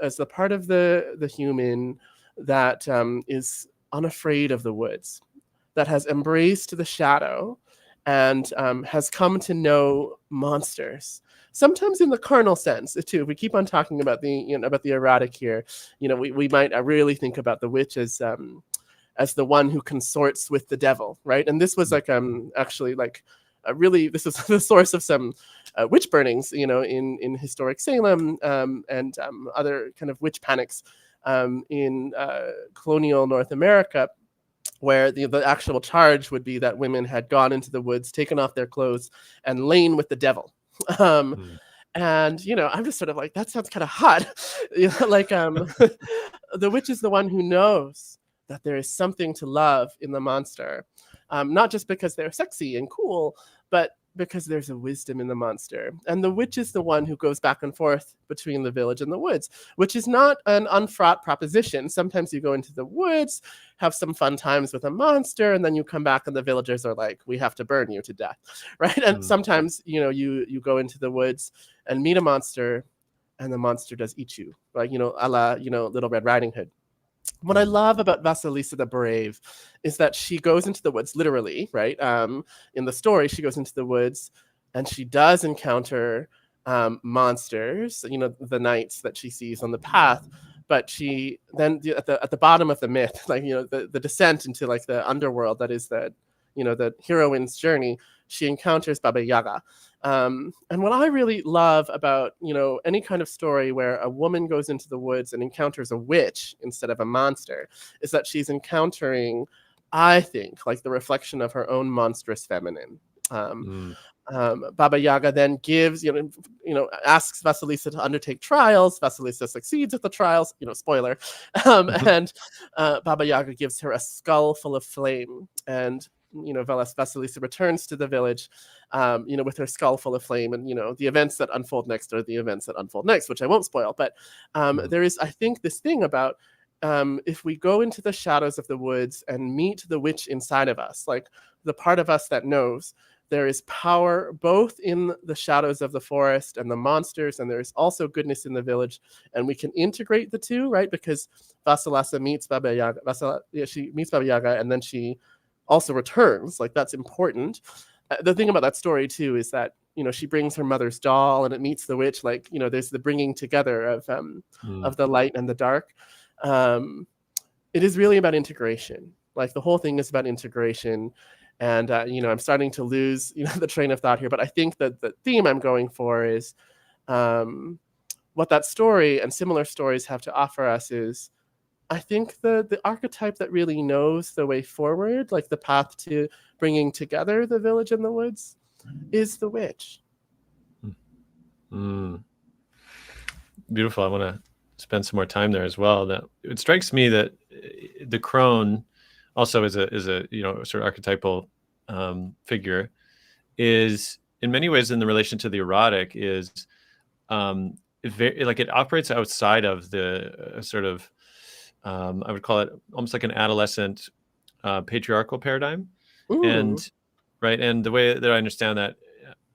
as the part of the human that is unafraid of the woods, that has embraced the shadow, and has come to know monsters. Sometimes in the carnal sense too. If we keep on talking about the erotic here, we might really think about the witch as the one who consorts with the devil, right? And this was actually really, this was the source of some witch burnings, in historic Salem, and other kind of witch panics in colonial North America, where the actual charge would be that women had gone into the woods, taken off their clothes, and lain with the devil. And I'm just sort of like, that sounds kind of hot. The witch is the one who knows that there is something to love in the monster, not just because they're sexy and cool, but because there's a wisdom in the monster. And the witch is the one who goes back and forth between the village and the woods, which is not an unfraught proposition. Sometimes you go into the woods, have some fun times with a monster, and then you come back and the villagers are like, we have to burn you to death, right? And sometimes, you go into the woods and meet a monster, and the monster does eat you, like, a la, Little Red Riding Hood. What I love about Vasilisa the Brave is that she goes into the woods, literally, right? In the story, she goes into the woods and she does encounter monsters, the knights that she sees on the path. But she then, at the bottom of the myth, the descent into the underworld, that is the heroine's journey, she encounters Baba Yaga. And what I really love about, any kind of story where a woman goes into the woods and encounters a witch instead of a monster, is that she's encountering, I think, the reflection of her own monstrous feminine. Baba Yaga then gives, asks Vasilisa to undertake trials. Vasilisa succeeds at the trials, spoiler. And Baba Yaga gives her a skull full of flame. And Vasilisa returns to the village, with her skull full of flame, and the events that unfold next are the events that unfold next, which I won't spoil. But there is, I think, this thing about if we go into the shadows of the woods and meet the witch inside of us, the part of us that knows, there is power both in the shadows of the forest and the monsters, and there is also goodness in the village, and we can integrate the two, right? Because Vasilisa meets Baba Yaga. She meets Baba Yaga, and then she also returns. That's important. The thing about that story too is that she brings her mother's doll, and it meets the witch. There's the bringing together of the light and the dark. It is really about integration. The whole thing is about integration. And I'm starting to lose the train of thought here, but I think that the theme I'm going for is what that story and similar stories have to offer us is I think the archetype that really knows the way forward, like the path to bringing together the village and the woods, is the witch. Mm. Beautiful. I want to spend some more time there as well. That it strikes me that the crone also is a sort of archetypal figure, is in many ways in the relation to the erotic is like it operates outside of the sort of I would call it almost like an adolescent patriarchal paradigm. Mm. And right, and the way that I understand that,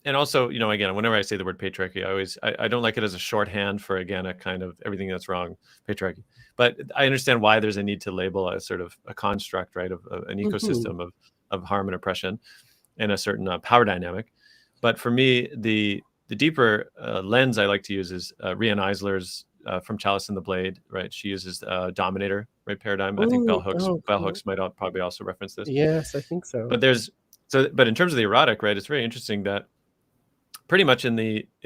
and also, again, whenever I say the word patriarchy, I don't like it as a shorthand for, again, a kind of everything that's wrong patriarchy. But I understand why there's a need to label a sort of a construct, right, of an ecosystem of harm and oppression and a certain power dynamic. But for me, the deeper lens I like to use is Rian Eisler's from Chalice and the Blade, right? She uses dominator, right, paradigm. I think Mm. Bell Cool. Hooks might probably also reference this. Yes, I think so. But but in terms of the erotic, right, it's very interesting that pretty much in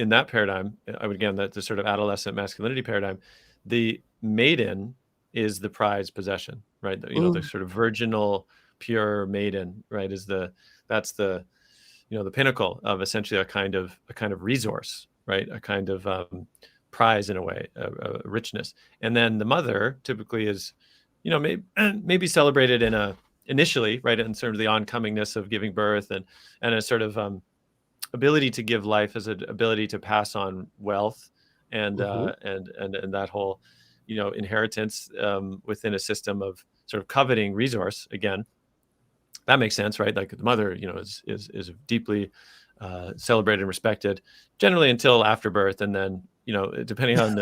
that paradigm, I would, again, that the sort of adolescent masculinity paradigm, the maiden is the prized possession, right? The sort of virginal, pure maiden, right, that's the the pinnacle of essentially a kind of resource, right? A kind of prize in a way, a richness. And then the mother typically is, maybe celebrated initially, right, in terms of the oncomingness of giving birth and a sort of ability to give life as an ability to pass on wealth and that whole inheritance within a system of sort of coveting resource. Again, that makes sense, right? Like the mother is deeply celebrated and respected generally until after birth, and then depending on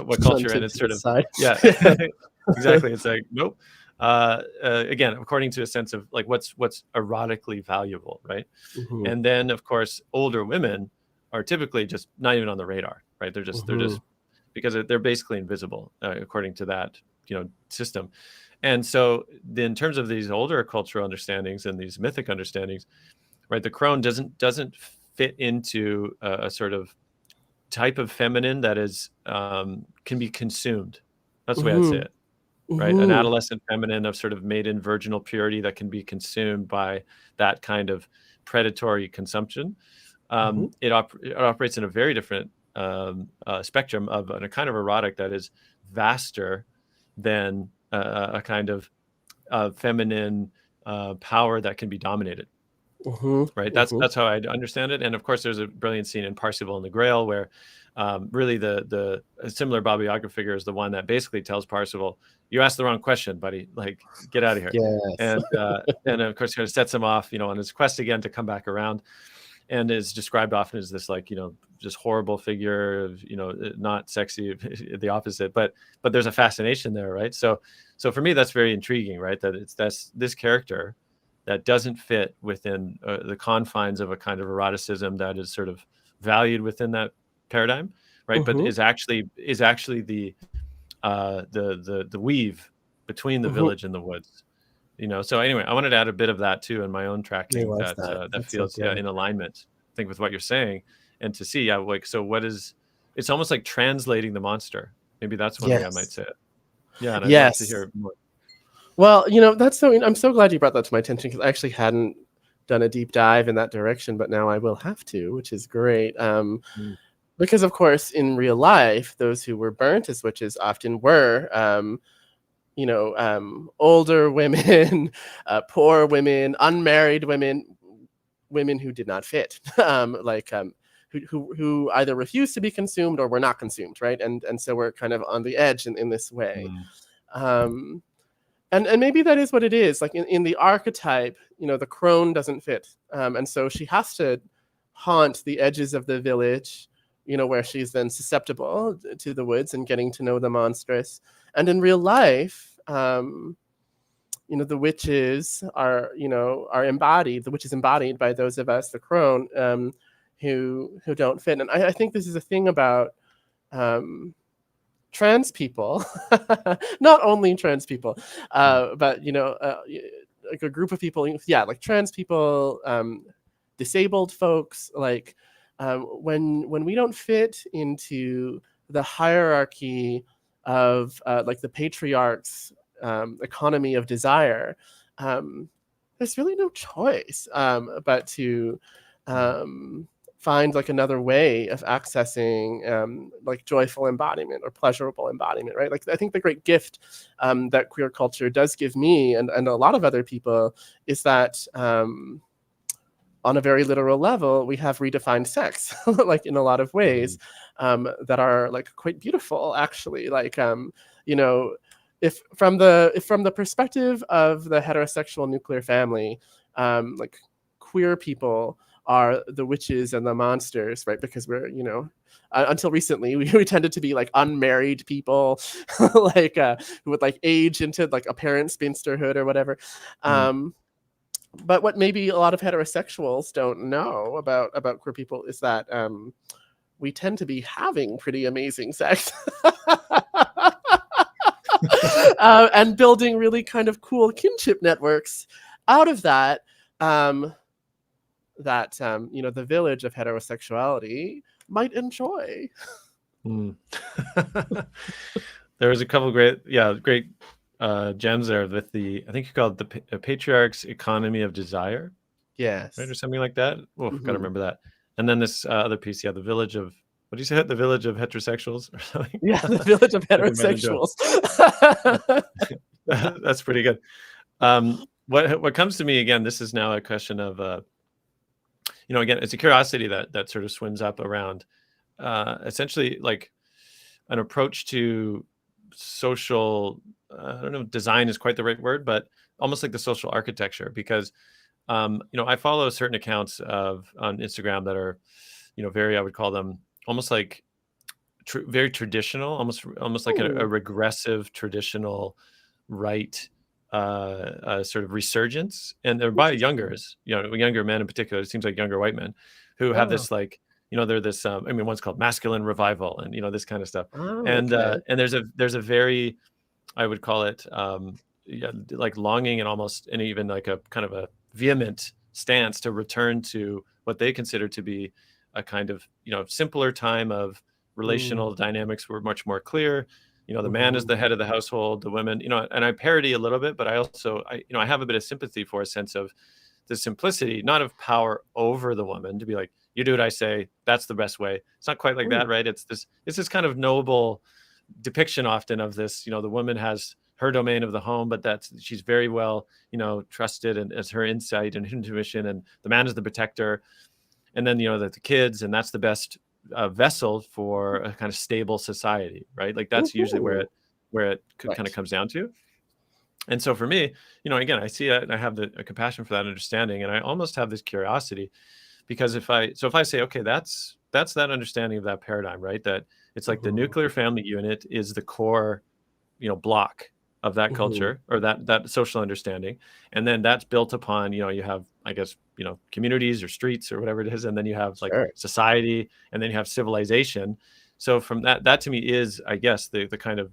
what culture, and it's sort of yeah. Exactly. It's like, nope. Again, according to a sense of like what's erotically valuable, right? And then, of course, older women are typically just not even on the radar, right? They're just because they're basically invisible according to that system. And so, in terms of these older cultural understandings and these mythic understandings, right, the crone doesn't fit into a sort of type of feminine that is can be consumed. That's the way I'd say it. Right, an adolescent feminine of sort of maiden virginal purity that can be consumed by that kind of predatory consumption. It operates in a very different spectrum of a kind of erotic that is vaster than a kind of feminine power that can be dominated. Right, that's how I understand it. And of course, there's a brilliant scene in Parsifal and the Grail where really the similar Baba Yaga figure is the one that basically tells Parsifal, "You asked the wrong question, buddy. Like, get out of here." Yes. And of course, kind of sets him off, on his quest again to come back around, and is described often as this like just horrible figure of not sexy, the opposite. But there's a fascination there, right? So for me, that's very intriguing, right? That that's this character that doesn't fit within the confines of a kind of eroticism that is sort of valued within that paradigm, right? But is actually the weave between the village and the woods. So anyway, I wanted to add a bit of that too in my own tracking that feels so in alignment, I think, with what you're saying, and to see like, so what is, it's almost like translating the monster. Maybe that's one way I might say it. Yeah, and I'd love to hear more. Well, that's I'm so glad you brought that to my attention, because I actually hadn't done a deep dive in that direction, but now I will have to, which is great. Because of course, in real life, those who were burnt as witches often were, older women, poor women, unmarried women who did not fit, who either refused to be consumed or were not consumed, right? And so we're kind of on the edge in this way. And maybe that is what it is. Like in the archetype, the crone doesn't fit. And so she has to haunt the edges of the village, where she's then susceptible to the woods and getting to know the monstrous. And in real life, the witches are embodied. The witch is embodied by those of us, the crone, who don't fit. And I think this is a thing about trans people, not only trans people, but like a group of people, like trans people, disabled folks, like when we don't fit into the hierarchy of like the patriarch's economy of desire, there's really no choice but to find like another way of accessing like joyful embodiment or pleasurable embodiment, right? Like I think the great gift that queer culture does give me and a lot of other people is that on a very literal level, we have redefined sex, like in a lot of ways that are like quite beautiful, actually. Like, you know, if from the perspective of the heterosexual nuclear family, like queer people are the witches and the monsters, right? Because we're, you know, until recently, we tended to be like unmarried people, like who would like age into like apparent spinsterhood or whatever. But what maybe a lot of heterosexuals don't know about queer people is that we tend to be having pretty amazing sex and building really kind of cool kinship networks out of that. You know, the village of heterosexuality might enjoy. There was a couple great gems there with the, I think you called it the patriarch's economy of desire. Yes. Right, or something like that. Oh, gotta remember that. And then this other piece, the village of, what do you say? The village of heterosexuals or something? Yeah, the village of heterosexuals. That's pretty good. What comes to me, again, this is now a question of, you know, again, it's a curiosity that sort of swims up around essentially like an approach to social, I don't know if design is quite the right word, but almost like the social architecture, because you know, I follow certain accounts on Instagram that are, you know, very, I would call them almost like very traditional, almost like a regressive traditional right sort of resurgence, and they're by youngers, you know, younger men in particular. It seems like younger white men who have this like, you know, they're this. I mean, one's called masculine revival, and you know, this kind of stuff. And there's a very, I would call it like longing and almost, and even like a kind of a vehement stance to return to what they consider to be a kind of, you know, simpler time of relational dynamics were much more clear. You know, the man is the head of the household, the women, you know, and I parody a little bit, but I also, you know, I have a bit of sympathy for a sense of the simplicity, not of power over the woman, to be like, you do what I say, that's the best way. It's not quite like that, right? It's this kind of noble depiction often of this, you know, the woman has her domain of the home, but she's very well, you know, trusted and as her insight and intuition, and the man is the protector, and then, you know, the kids, and that's the best vessel for a kind of stable society, right? Like that's usually where it kind of comes down to. And so for me, you know, again, I see it and I have a compassion for that understanding, and I almost have this curiosity, because if I say, okay, that's that understanding of that paradigm, right? That it's like the nuclear family unit is the core, you know, block of that culture or that social understanding, and then that's built upon, you know, you have, I guess, you know, communities or streets or whatever it is, and then you have like society, and then you have civilization. So from that to me is, I guess, the kind of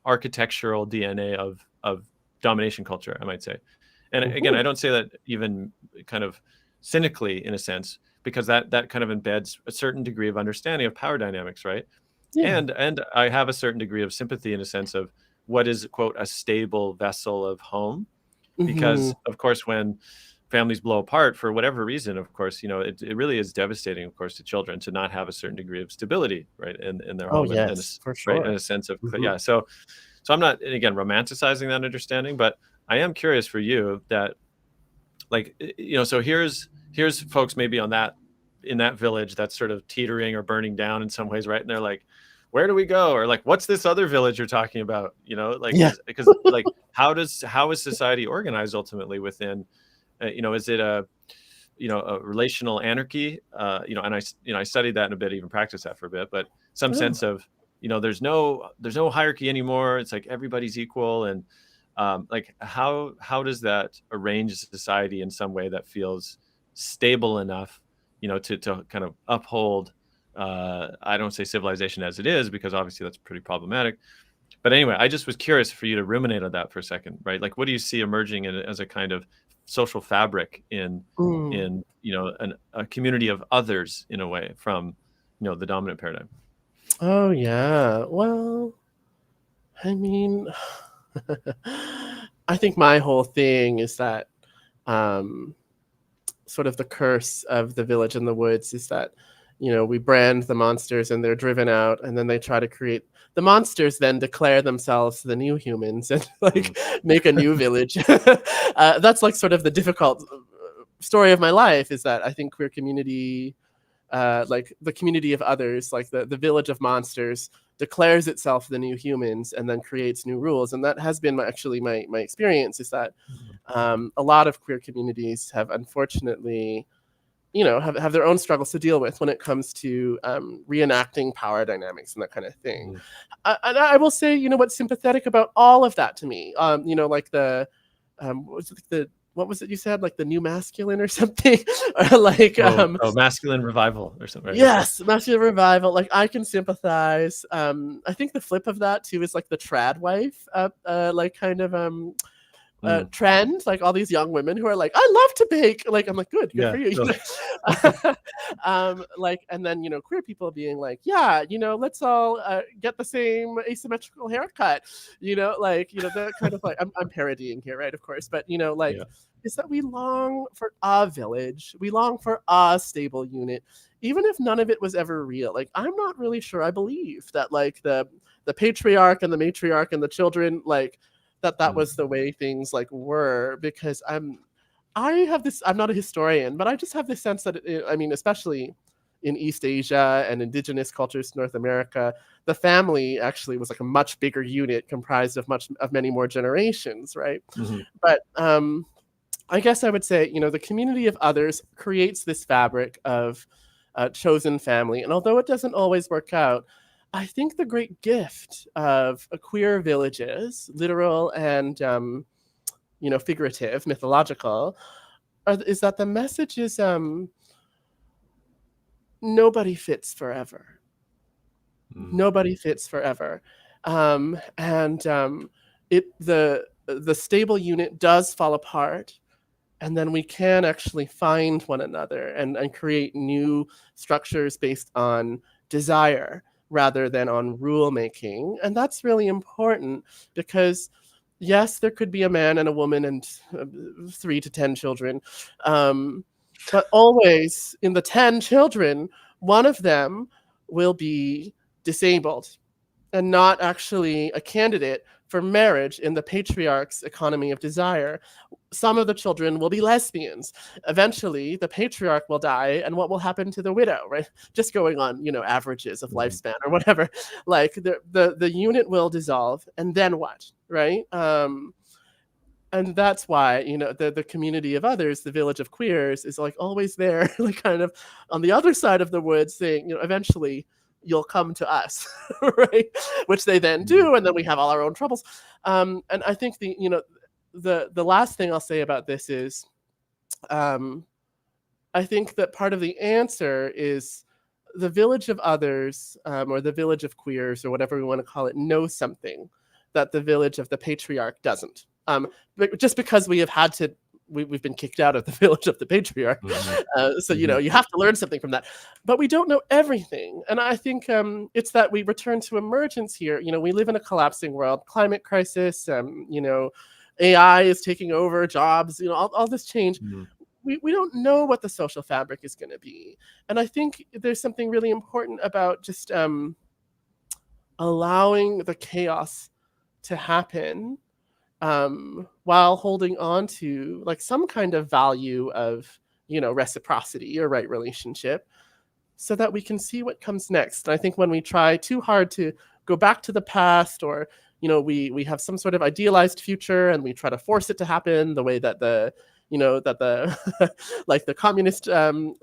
architectural DNA of domination culture, I might say. And again, I don't say that even kind of cynically in a sense, because that kind of embeds a certain degree of understanding of power dynamics, right? And I have a certain degree of sympathy in a sense of what is, quote, a stable vessel of home, because of course when families blow apart for whatever reason, of course, you know, it really is devastating, of course, to children to not have a certain degree of stability, right, in their home, for sure, right, in a sense of so I'm not, again, romanticizing that understanding, but I am curious for you that, like, you know, so here's folks maybe in that village that's sort of teetering or burning down in some ways, right? And they're like, where do we go? Or like, what's this other village you're talking about? You know, like, because like, how is society organized ultimately within, you know, is it a relational anarchy? You know, and I studied that in a bit, even practiced that for a bit, but some sense of, you know, there's no hierarchy anymore. It's like everybody's equal. And like, how does that arrange society in some way that feels stable enough, you know, to kind of uphold, I don't say civilization as it is, because obviously that's pretty problematic. But anyway, I just was curious for you to ruminate on that for a second, right? Like, what do you see emerging as a kind of social fabric in you know, a community of others, in a way, from, you know, the dominant paradigm? Oh yeah, well, I mean, I think my whole thing is that sort of the curse of the village in the woods is that, we brand the monsters and they're driven out, and then they try to create the monsters, then declare themselves the new humans and like make a new village. That's like sort of the difficult story of my life, is that I think queer community, like the community of others, like the village of monsters, declares itself the new humans and then creates new rules. And that has been my experience, is that a lot of queer communities have unfortunately, have their own struggles to deal with when it comes to reenacting power dynamics and that kind of thing. And I will say, what's sympathetic about all of that to me, like what was it you said, like the new masculine or something, or like masculine revival or something, right? Yes, masculine revival. Like, I can sympathize. I think the flip of that too is like the trad wife, like kind of trend, like all these young women who are like, I love to bake. Like, I'm like, good for you. Like, and then, queer people being like, yeah, let's all get the same asymmetrical haircut, like, the kind of like, I'm parodying here, right? Of course. But, is that we long for a village. We long for a stable unit, even if none of it was ever real. Like, I'm not really sure I believe that like the patriarch and the matriarch and the children, like, that was the way things like were, because I'm not a historian, but I just have this sense that I mean, especially in East Asia and indigenous cultures, North America, the family actually was like a much bigger unit comprised of many more generations, right? But I guess I would say, the community of others creates this fabric of chosen family, and although it doesn't always work out, I think the great gift of queer villages, literal and figurative, mythological, is that the message is nobody fits forever. Nobody fits forever, and the stable unit does fall apart, and then we can actually find one another and create new structures based on desire rather than on rule making. And that's really important, because yes, there could be a man and a woman and 3 to 10 children, but always in the 10 children, one of them will be disabled and not actually a candidate for marriage in the patriarch's economy of desire. Some of the children will be lesbians. Eventually, the patriarch will die, and what will happen to the widow, right? Just going on, averages of lifespan or whatever. Like, the unit will dissolve, and then what, right? And that's why, the community of others, the village of queers, is like always there, like kind of on the other side of the woods, saying, eventually you'll come to us, right? Which they then do, and then we have all our own troubles. And I think the last thing I'll say about this is, I think that part of the answer is the village of others, or the village of queers, or whatever we want to call it, knows something that the village of the patriarch doesn't. Just because we've been kicked out of the village of the patriarch. So, you have to learn something from that. But we don't know everything. And I think it's that we return to emergence here. We live in a collapsing world, climate crisis, AI is taking over jobs, all this change. We don't know what the social fabric is going to be. And I think there's something really important about just allowing the chaos to happen, while holding on to like some kind of value of, reciprocity or right relationship, so that we can see what comes next. And I think when we try too hard to go back to the past, or, we have some sort of idealized future and we try to force it to happen the way that the like the communist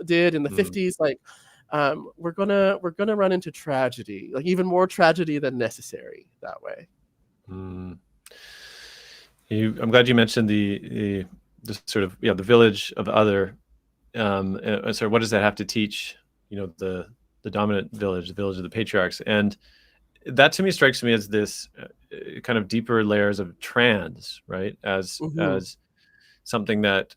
did in the 50s, like we're gonna run into tragedy, like even more tragedy than necessary that way. I'm glad you mentioned the sort of the village of other. So what does that have to teach? The dominant village, the village of the patriarchs, and that to me strikes me as this kind of deeper layers of trans, right? As something that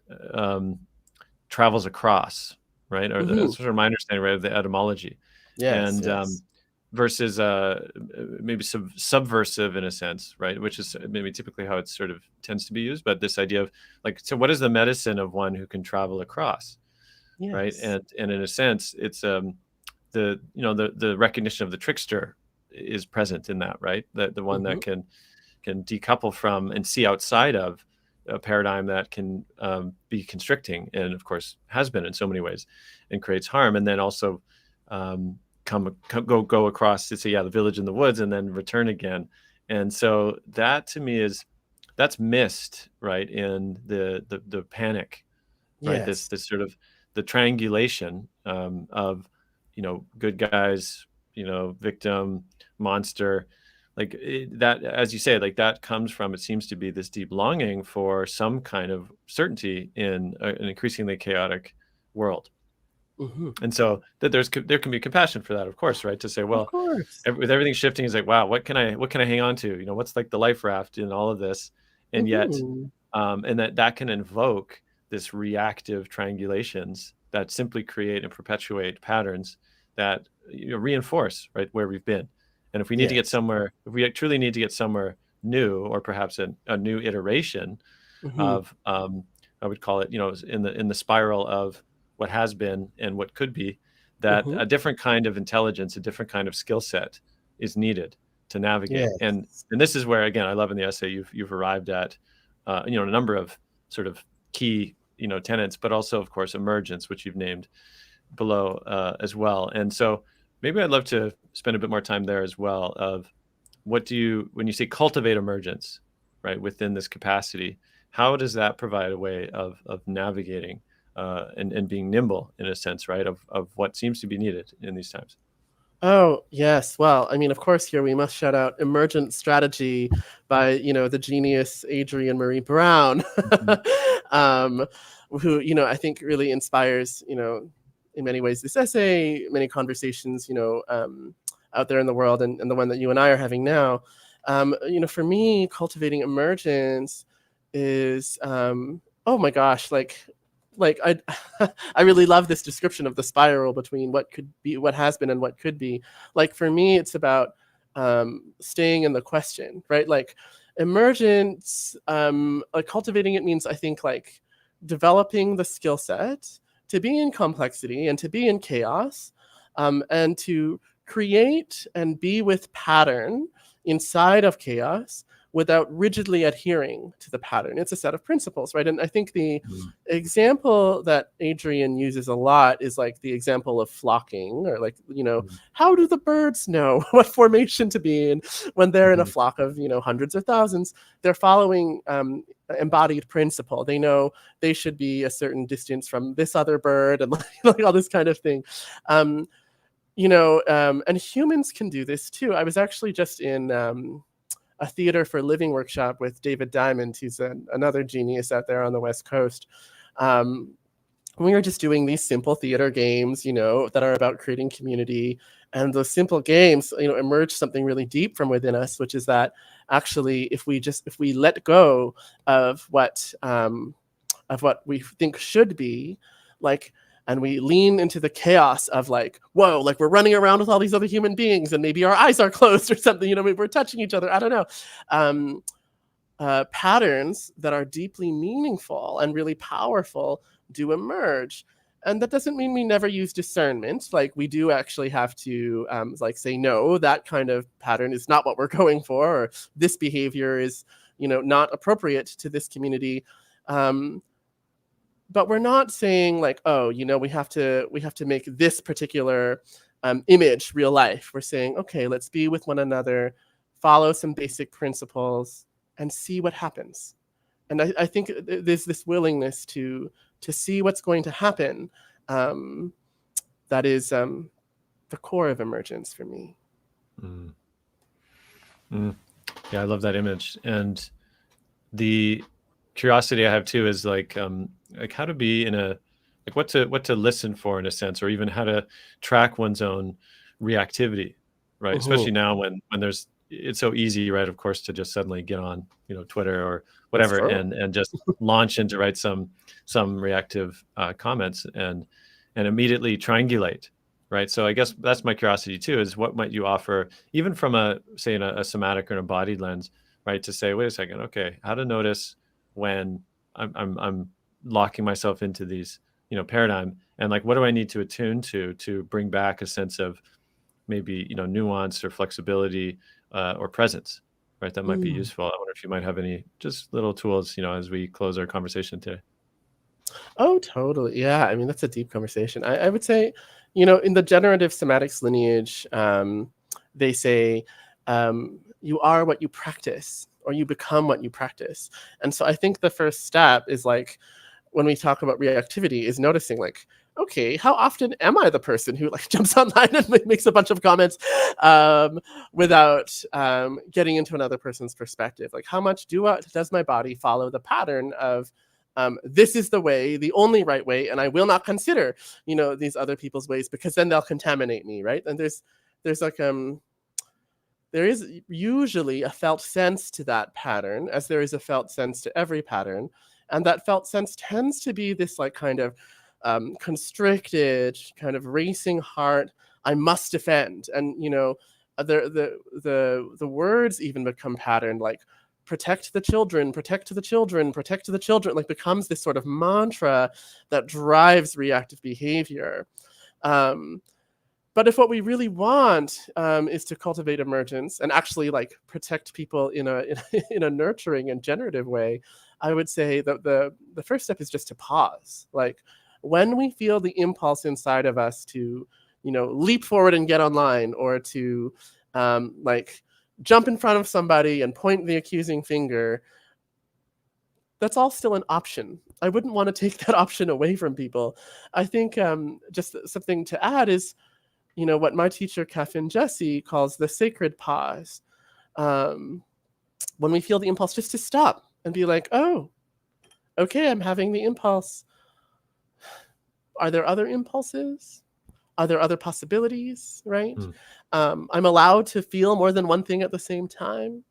travels across, right? Or that's sort of my understanding, right, of the etymology. Yes, and yes. versus maybe subversive in a sense, right? Which is maybe typically how it sort of tends to be used. But this idea of like, so what is the medicine of one who can travel across, right? Yes. And in a sense, it's the recognition of the trickster is present in that, right? The one Mm-hmm. that can decouple from and see outside of a paradigm that can be constricting, and of course has been in so many ways, and creates harm, and then also go across to say, yeah, the village in the woods, and then return again. And so that to me that's missed, right, in the panic, right? Yes. This sort of the triangulation of good guys, victim, monster, like that, as you say, like that comes from, it seems to be this deep longing for some kind of certainty in an increasingly chaotic world. Mm-hmm. And so that there can be compassion for that, of course, right? To say, Of well, course. with everything shifting, is like, wow, what can I hang on to? What's like the life raft in all of this? And yet, Mm-hmm. and that can invoke this reactive triangulations that simply create and perpetuate patterns that reinforce, right, where we've been. And if we need to get Yes. somewhere, if we truly need to get somewhere new, or perhaps a new iteration Mm-hmm. of, I would call it, in the spiral of what has been and what could be, that Mm-hmm. a different kind of intelligence, a different kind of skill set is needed to navigate. And Yes. this is where, again, I love in the essay you've arrived at, a number of sort of key, tenets, but also, of course, emergence, which you've named below as well. And so maybe I'd love to spend a bit more time there as well. Of when you say cultivate emergence, right, within this capacity, how does that provide a way of navigating and being nimble in a sense, right, of what seems to be needed in these times? Oh, yes. Well, I mean, of course, here we must shout out Emergent Strategy by, the genius Adrienne Marie Brown, Mhm. um, who, I think really inspires, in many ways, this essay, many conversations, out there in the world, and the one that you and I are having now. For me, cultivating emergence is, oh my gosh, like I I really love this description of the spiral between what could be, what has been, and what could be. Like for me, it's about staying in the question, right? Like emergence, like cultivating it means, I think, like developing the skill set to be in complexity and to be in chaos, and to create and be with pattern inside of chaos without rigidly adhering to the pattern. It's a set of principles, right? And I think the Mm. example that Adrienne uses a lot is like the example of flocking, or like, Mhm. how do the birds know what formation to be in when they're in a Mhm. flock of, hundreds or thousands? They're following embodied principle. They know they should be a certain distance from this other bird, and like all this kind of thing. And humans can do this too. I was actually just in a theater for living workshop with David Diamond, who's another genius out there on the West Coast. Um, we were just doing these simple theater games, that are about creating community. And those simple games, emerge something really deep from within us, which is that actually, if we let go of what we think should be, like, and we lean into the chaos of like, whoa, like we're running around with all these other human beings, and maybe our eyes are closed or something, maybe we're touching each other, I don't know. Um, Patterns that are deeply meaningful and really powerful do emerge. And that doesn't mean we never use discernment. Like we do actually have to like say, no, that kind of pattern is not what we're going for, or this behavior is, not appropriate to this community. But we're not saying like, oh, we have to make this particular image real life. We're saying, okay, let's be with one another, follow some basic principles, and see what happens. And I think there's this willingness to see what's going to happen, um, that is the core of emergence for me. Mm. Mm. Yeah, I love that image. And the curiosity I have too is like how to be in a, like what to listen for in a sense, or even how to track one's own reactivity, right? Mhm. Especially now when it's so easy, right, of course, to just suddenly get on, Twitter or That's whatever, true. and just launch into write some reactive comments and immediately triangulate, right? So I guess that's my curiosity too, is what might you offer, even from a, say, in a somatic or an embodied lens, right? To say, wait a second, okay, how to notice when I'm locking myself into these, paradigm, and like, what do I need to attune to bring back a sense of maybe, nuance or flexibility, or presence, right? That might be Mm. useful. I wonder if you might have any just little tools, as we close our conversation today. Oh, totally. Yeah. I mean, that's a deep conversation. I would say, in the generative somatics lineage, they say you are what you practice, or you become what you practice. And so I think the first step is like, when we talk about reactivity, is noticing like, okay, how often am I the person who like jumps online and makes a bunch of comments without getting into another person's perspective? Like, how much does my body follow the pattern of this is the way, the only right way, and I will not consider, these other people's ways, because then they'll contaminate me, right? And there's like there is usually a felt sense to that pattern, as there is a felt sense to every pattern. And that felt sense tends to be this like kind of constricted, kind of racing heart. I must defend. And, the words even become patterned, like protect the children, protect the children, protect the children, like becomes this sort of mantra that drives reactive behavior. But if what we really want is to cultivate emergence and actually like protect people in a nurturing and generative way, I would say that the first step is just to pause. Like, when we feel the impulse inside of us to, leap forward and get online, or to like jump in front of somebody and point the accusing finger, that's all still an option. I wouldn't want to take that option away from people. I think just something to add is, what my teacher, Kathin Jesse, calls the sacred pause. When we feel the impulse, just to stop and be like, oh, okay, I'm having the impulse. Are there other impulses? Are there other possibilities, right? Mm. I'm allowed to feel more than one thing at the same time.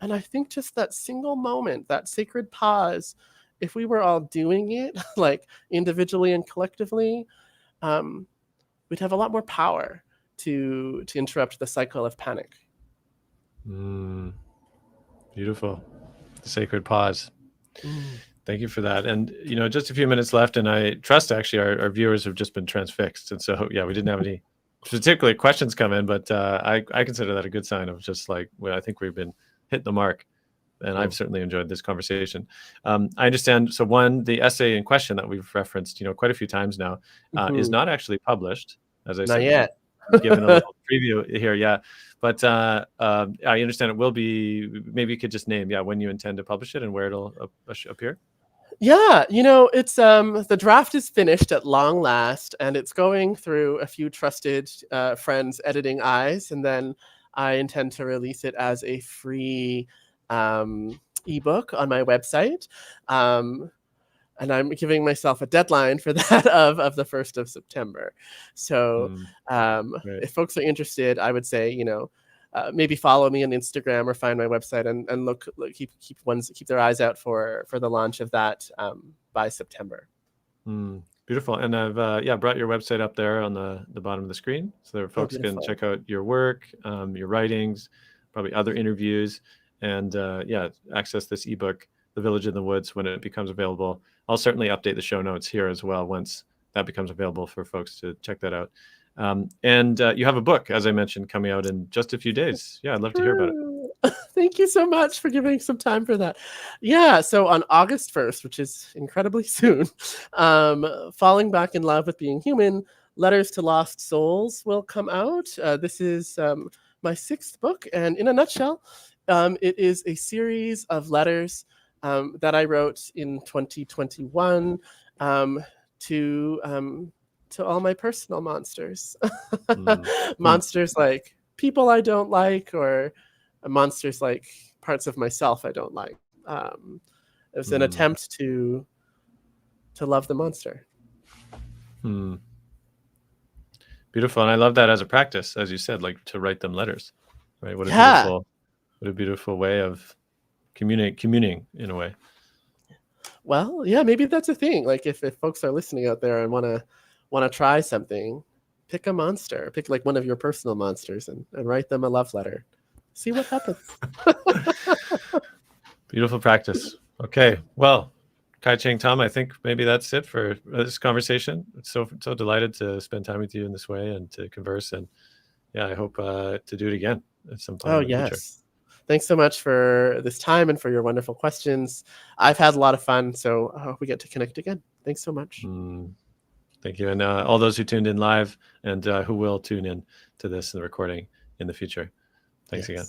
And I think just that single moment, that sacred pause, if we were all doing it like individually and collectively, we'd have a lot more power to interrupt the cycle of panic. Beautiful. The sacred pause. Mm. Thank you for that. And, just a few minutes left, and I trust actually our viewers have just been transfixed. And so, yeah, we didn't have any particular questions come in, but I consider that a good sign of just like, well, I think we've been hitting the mark. And I've certainly enjoyed this conversation. I understand. So one, the essay in question that we've referenced, quite a few times now, is not actually published. As I Not said, yet. given a little preview here, yeah. But I understand it will be. Maybe you could just name, when you intend to publish it and where it'll appear. Yeah, it's the draft is finished at long last, and it's going through a few trusted friends' editing eyes, and then I intend to release it as a free ebook on my website. And I'm giving myself a deadline for that of the 1st of September. So Right. if folks are interested, I would say, maybe follow me on Instagram or find my website and look keep their eyes out for the launch of that by September. Beautiful. And I've brought your website up there on the bottom of the screen, so that folks can check out your work, your writings, probably other interviews, and access this ebook, The Village in the Woods, when it becomes available. I'll certainly update the show notes here as well once that becomes available for folks to check that out. And you have a book, as I mentioned, coming out in just a few days. Yeah, I'd love to hear about it. Thank you so much for giving some time for that. Yeah, so on August 1st, which is incredibly soon, Falling Back in Love with Being Human, Letters to Lost Souls will come out. This is my 6th book, and in a nutshell, it is a series of letters that I wrote in 2021 to all my personal monsters. Monsters like people I don't like, or monsters like parts of myself I don't like. It was an attempt to love the monster. Beautiful. And I love that as a practice, as you said, like to write them letters, right? What a beautiful way of communing in a way. Well, yeah, maybe that's a thing. Like if folks are listening out there and want to try something, pick a monster, pick like one of your personal monsters, and write them a love letter. See what happens. Beautiful practice. Okay, well, Cheng Thom, I think maybe that's it for this conversation. So delighted to spend time with you in this way and to converse. And yeah, I hope to do it again at some point in the future. Thanks so much for this time and for your wonderful questions. I've had a lot of fun, so I hope we get to connect again. Thanks so much. Thank you. And all those who tuned in live and who will tune in to this and the recording in the future. Thanks again.